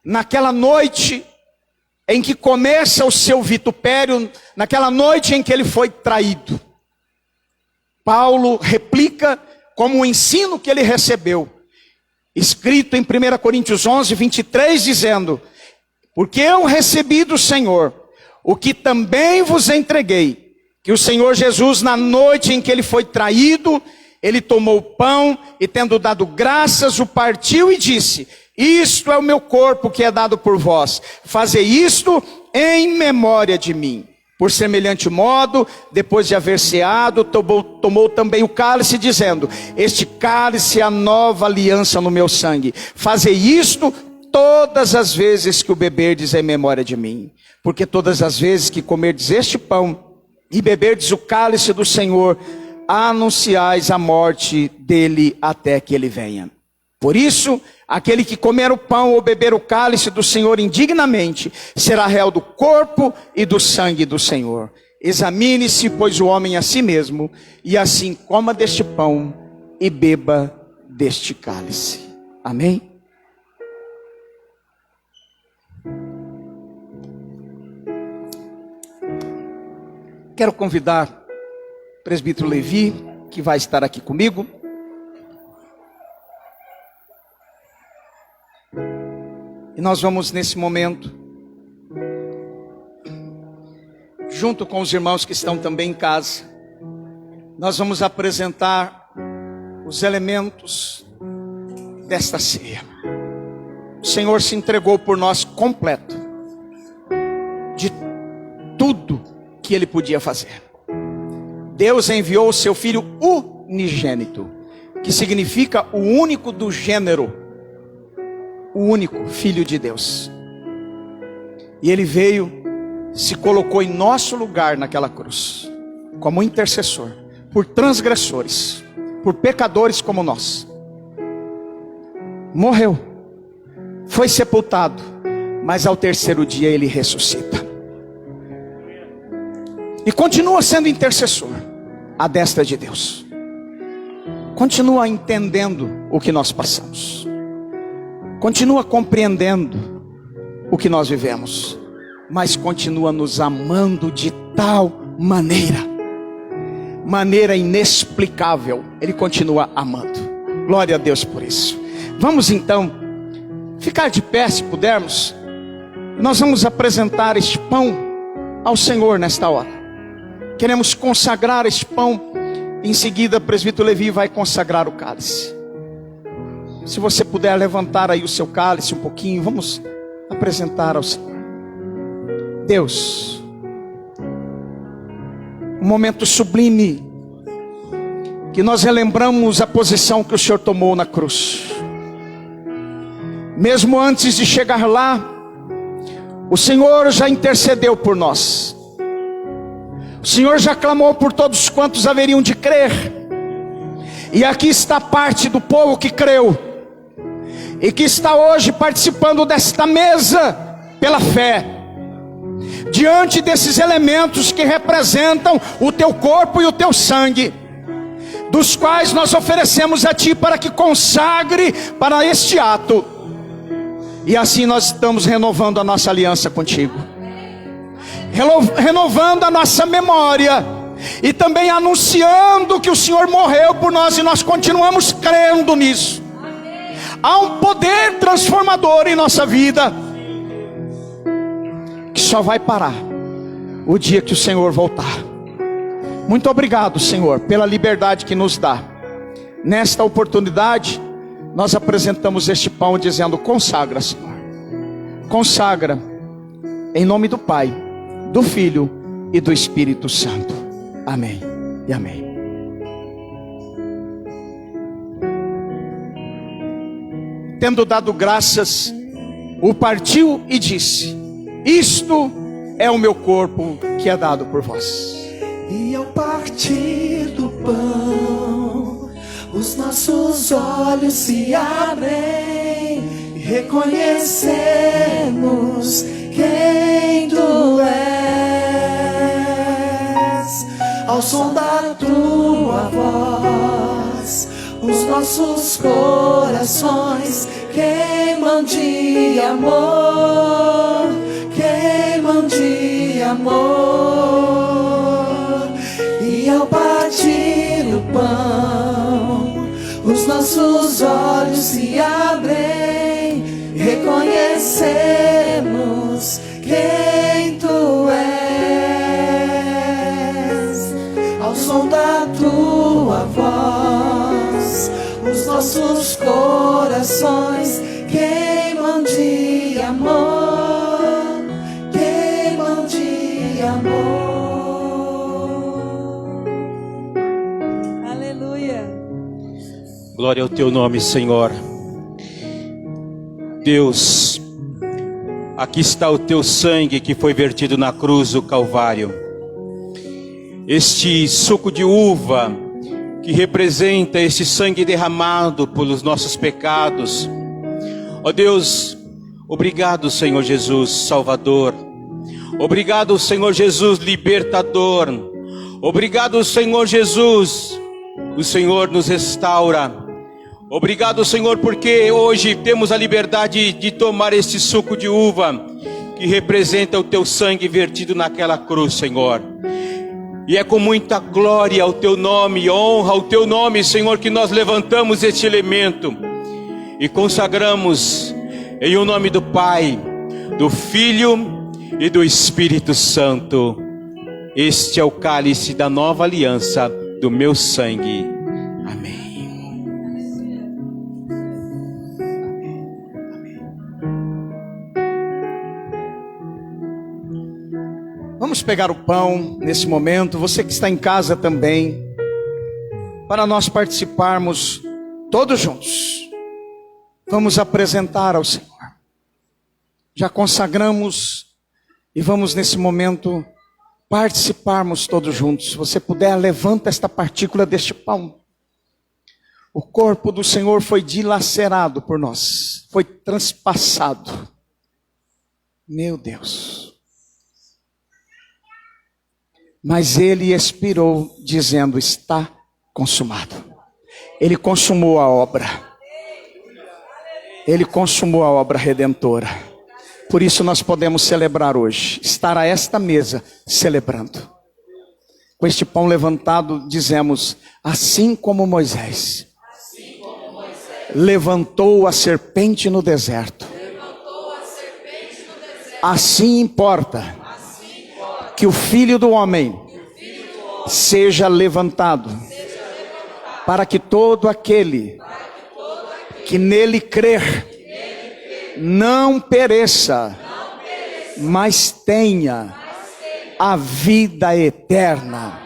naquela noite em que começa o seu vitupério, naquela noite em que ele foi traído? Paulo replica como o ensino que ele recebeu, escrito em 1 Coríntios 11, 23, dizendo: porque eu recebi do Senhor o que também vos entreguei, que o Senhor Jesus, na noite em que ele foi traído, ele tomou o pão e, tendo dado graças, o partiu e disse: isto é o meu corpo que é dado por vós, fazei isto em memória de mim. Por semelhante modo, depois de haver ceado, tomou também o cálice, dizendo: este cálice é a nova aliança no meu sangue, fazei isto todas as vezes que o beberdes em memória de mim. Porque todas as vezes que comerdes este pão e beberdes o cálice do Senhor, anunciais a morte dele até que ele venha. Por isso, aquele que comer o pão ou beber o cálice do Senhor indignamente, será réu do corpo e do sangue do Senhor. Examine-se, pois, o homem a si mesmo, e assim coma deste pão e beba deste cálice. Amém? Quero convidar o presbítero Levi, que vai estar aqui comigo. E nós vamos nesse momento, junto com os irmãos que estão também em casa, nós vamos apresentar os elementos desta ceia. O Senhor se entregou por nós completo, de tudo que Ele podia fazer. Deus enviou o seu Filho unigênito, que significa o único do gênero, o único Filho de Deus. E Ele veio, se colocou em nosso lugar naquela cruz, como intercessor, por transgressores, por pecadores como nós. Morreu, foi sepultado, mas ao terceiro dia ele ressuscita. E continua sendo intercessor à destra de Deus. Continua entendendo o que nós passamos. Continua compreendendo o que nós vivemos. Mas continua nos amando de tal maneira inexplicável. Ele continua amando. Glória a Deus por isso. Vamos então ficar de pé, se pudermos. Nós vamos apresentar este pão ao Senhor nesta hora. Queremos consagrar este pão. Em seguida, o presbítero Levi vai consagrar o cálice. Se você puder levantar aí o seu cálice um pouquinho, vamos apresentar ao Senhor. Deus, um momento sublime, que nós relembramos a posição que o Senhor tomou na cruz. Mesmo antes de chegar lá, o Senhor já intercedeu por nós. O Senhor já clamou por todos quantos haveriam de crer. E aqui está parte do povo que creu, e que está hoje participando desta mesa pela fé, diante desses elementos que representam o teu corpo e o teu sangue, dos quais nós oferecemos a ti para que consagre para este ato. E assim nós estamos renovando a nossa aliança contigo, renovando a nossa memória, e também anunciando que o Senhor morreu por nós, e nós continuamos crendo nisso. Há um poder transformador em nossa vida, que só vai parar o dia que o Senhor voltar. Muito obrigado, Senhor, pela liberdade que nos dá. Nesta oportunidade, nós apresentamos este pão dizendo: consagra, Senhor. Consagra, em nome do Pai, do Filho e do Espírito Santo. Amém e amém. Tendo dado graças, o partiu e disse: isto é o meu corpo que é dado por vós. E ao partir do pão, os nossos olhos se abrem, e reconhecemos quem tu és. Ao som da tua voz, os nossos corações queimam de amor, queimam de amor. E ao partir o pão, os nossos olhos se abrem, reconhecemos quem tu és. Ao som da tua voz, os nossos corações queimam de amor, queimam de amor. Aleluia. Glória ao teu nome, Senhor. Deus, aqui está o teu sangue que foi vertido na cruz do Calvário. Este suco de uva que representa este sangue derramado pelos nossos pecados. Ó Deus, obrigado, Senhor Jesus, Salvador. Obrigado, Senhor Jesus, Libertador. Obrigado, Senhor Jesus, o Senhor nos restaura. Obrigado, Senhor, porque hoje temos a liberdade de tomar este suco de uva que representa o teu sangue vertido naquela cruz, Senhor. E é com muita glória ao teu nome, honra ao teu nome, Senhor, que nós levantamos este elemento e consagramos em o nome do Pai, do Filho e do Espírito Santo. Este é o cálice da nova aliança do meu sangue. Amém. Vamos pegar o pão nesse momento, você que está em casa também, para nós participarmos todos juntos. Vamos apresentar ao Senhor. Já consagramos e vamos nesse momento participarmos todos juntos. Se você puder, levanta esta partícula deste pão. O corpo do Senhor foi dilacerado por nós, foi transpassado. Meu Deus. Mas ele expirou, dizendo: está consumado. Ele consumou a obra. Ele consumou a obra redentora. Por isso nós podemos celebrar hoje, estar a esta mesa celebrando. Com este pão levantado, dizemos: assim como Moisés levantou a serpente no deserto, assim importa que o Filho do Homem seja levantado, para que todo aquele que nele crer não pereça, mas tenha a vida eterna.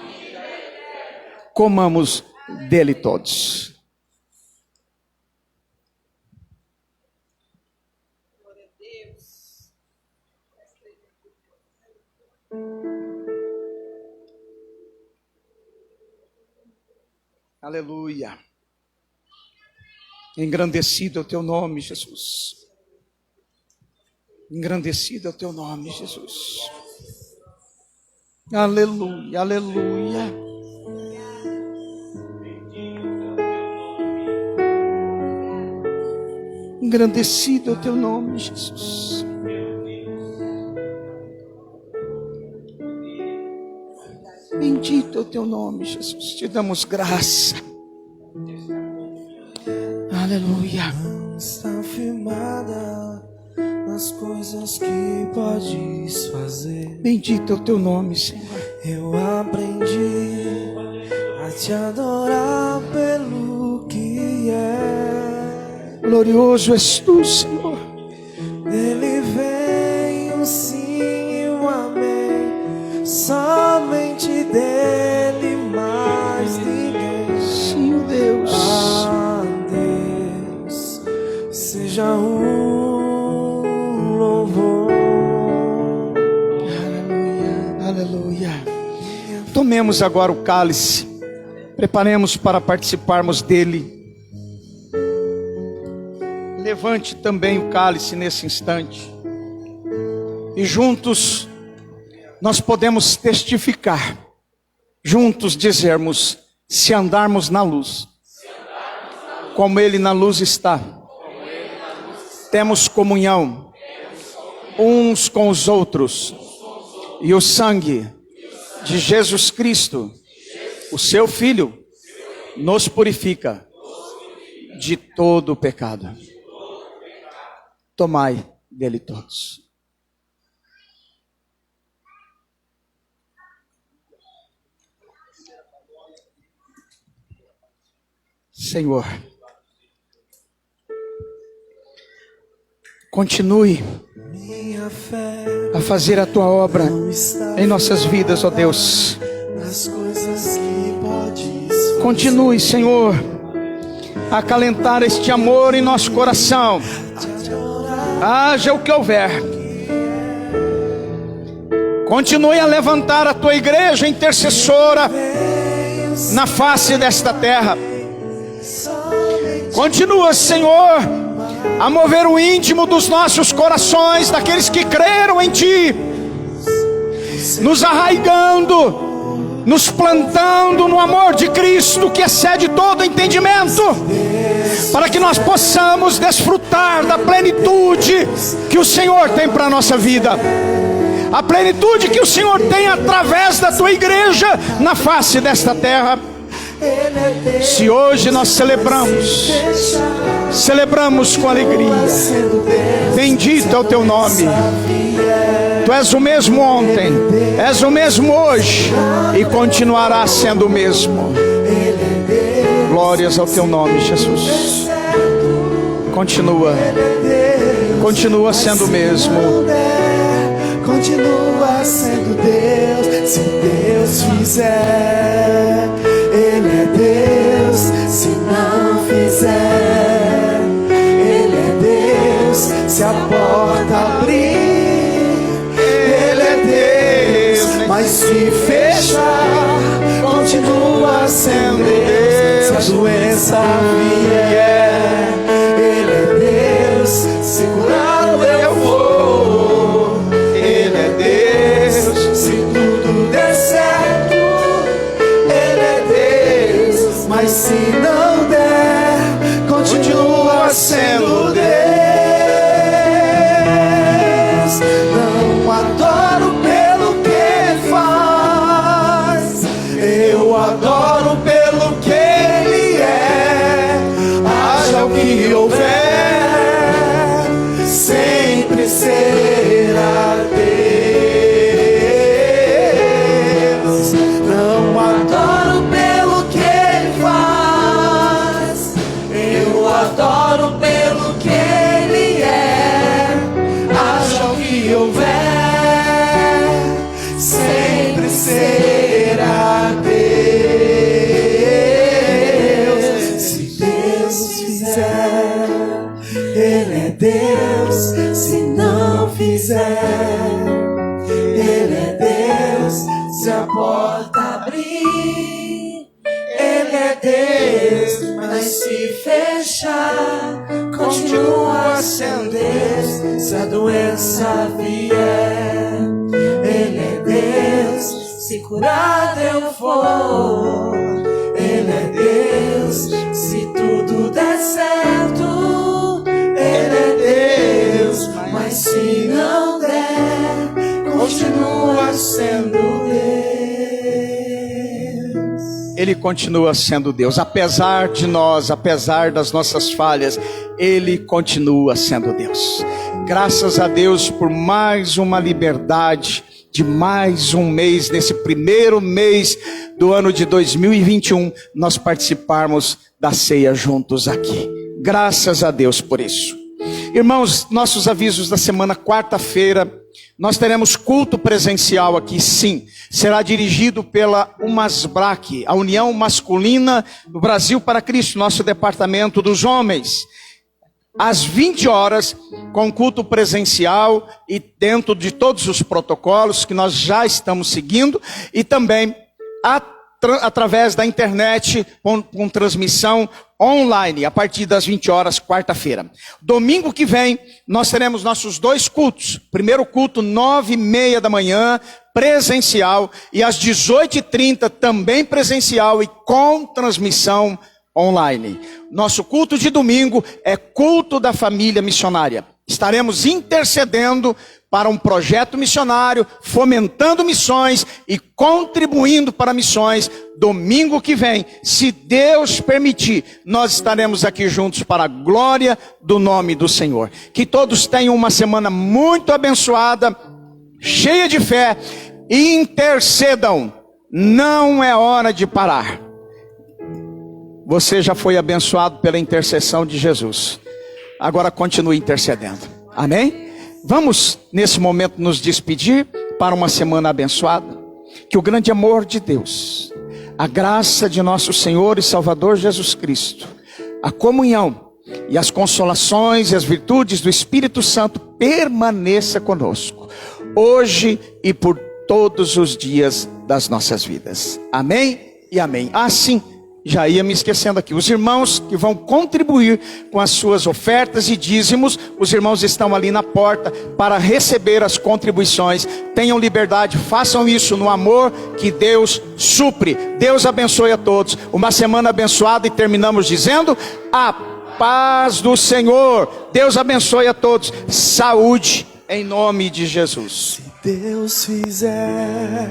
Comamos dele todos. Aleluia. Engrandecido é o teu nome, Jesus. Engrandecido é o teu nome, Jesus. Aleluia, aleluia. Engrandecido é o teu nome, Jesus. Bendito é o teu nome, Jesus. Te damos graça. Aleluia. Está firmada nas coisas que podes fazer. Bendito é o teu nome, Senhor. Eu aprendi a te adorar pelo que é. Glorioso és tu, Senhor. Dele vem um sim e um amém. Somente dele, mais ninguém. Sim, Deus. A Deus seja um louvor. Aleluia, aleluia. Tomemos agora o cálice. Preparemos para participarmos dele. Levante também o cálice nesse instante. E juntos nós podemos testificar. Juntos dizermos: se andarmos na luz, como ele na luz está, temos comunhão uns com os outros, e o sangue de Jesus Cristo, o seu Filho, nos purifica de todo o pecado. Tomai dele todos. Senhor, continue a fazer a tua obra em nossas vidas, ó Deus. Continue, Senhor, a acalentar este amor em nosso coração. Haja o que houver. Continue a levantar a tua igreja intercessora na face desta terra. Continua, Senhor, a mover o íntimo dos nossos corações, daqueles que creram em Ti, nos arraigando, nos plantando no amor de Cristo, que excede todo entendimento, para que nós possamos desfrutar da plenitude que o Senhor tem para a nossa vida, a plenitude que o Senhor tem através da Tua igreja na face desta terra. Se hoje nós celebramos com alegria, bendito é o Teu nome. Tu és o mesmo ontem, és o mesmo hoje e continuará sendo o mesmo. Glórias ao Teu nome, Jesus. Continua sendo o mesmo. Continua sendo Deus. Se Deus fizer, Ele é Deus. Se não fizer, Ele é Deus. Se a porta abrir, Ele é Deus. Mas se fechar, continua sendo Deus. Se a doença vier, Ele é Deus. Se curado eu vou, se a porta abrir. Ele é Deus, mas se fechar, continua sendo Deus. Se a doença vier, Ele é Deus. Se curado eu for, Ele é Deus. Se tudo der certo, Ele é Deus. Mas se não der, continua sendo Deus. Ele continua sendo Deus, apesar de nós, apesar das nossas falhas, Ele continua sendo Deus. Graças a Deus por mais uma liberdade, de mais um mês, nesse primeiro mês do ano de 2021, nós participarmos da ceia juntos aqui. Graças a Deus por isso. Irmãos, nossos avisos da semana, quarta-feira, nós teremos culto presencial aqui, sim. Será dirigido pela UMASBRAC, a União Masculina do Brasil para Cristo, nosso departamento dos homens. Às 20 horas, com culto presencial e dentro de todos os protocolos que nós já estamos seguindo. E também através da internet, com transmissão online, a partir das 20 horas, quarta-feira. Domingo que vem, nós teremos nossos dois cultos. Primeiro culto, 9h30 da manhã, presencial. E às 18h30, também presencial e com transmissão online. Nosso culto de domingo é culto da família missionária. Estaremos intercedendo para um projeto missionário, fomentando missões e contribuindo para missões. Domingo que vem, se Deus permitir, nós estaremos aqui juntos para a glória do nome do Senhor. Que todos tenham uma semana muito abençoada, cheia de fé, e intercedam. Não é hora de parar. Você já foi abençoado pela intercessão de Jesus. Agora continue intercedendo. Amém? Vamos, nesse momento, nos despedir para uma semana abençoada. Que o grande amor de Deus, a graça de nosso Senhor e Salvador Jesus Cristo, a comunhão e as consolações e as virtudes do Espírito Santo permaneça conosco, hoje e por todos os dias das nossas vidas. Amém e amém. Assim, já ia me esquecendo aqui, os irmãos que vão contribuir com as suas ofertas e dízimos, os irmãos estão ali na porta para receber as contribuições. Tenham liberdade, façam isso no amor que Deus supre. Deus abençoe a todos, uma semana abençoada, e terminamos dizendo: a paz do Senhor. Deus abençoe a todos, saúde em nome de Jesus. Se Deus fizer,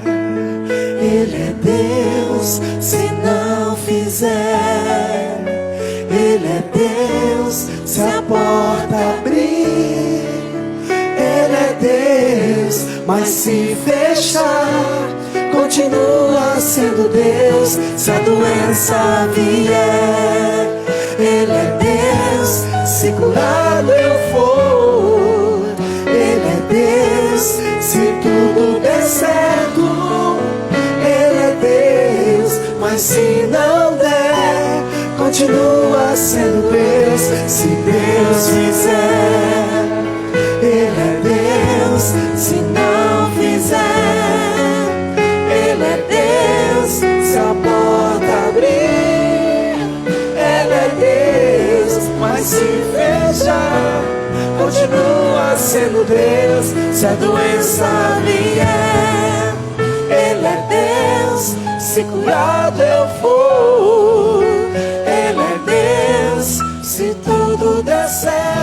Ele é Deus. Se não fizer, Ele é Deus. Se a porta abrir, Ele é Deus. Mas se fechar, continua sendo Deus. Se a doença vier, Ele é Deus. Se curado eu for, Ele é Deus. Se tudo der certo, Ele é Deus. Mas se não der, continua sendo Deus. Se Deus fizer, Ele é Deus. Se não fizer, Ele é Deus. Se a porta abrir, Ele é Deus. Mas se fechar, continua sendo Deus. Se a doença vier, Ele é Deus. Se curado eu for, Ele é Deus. Se tudo der certo,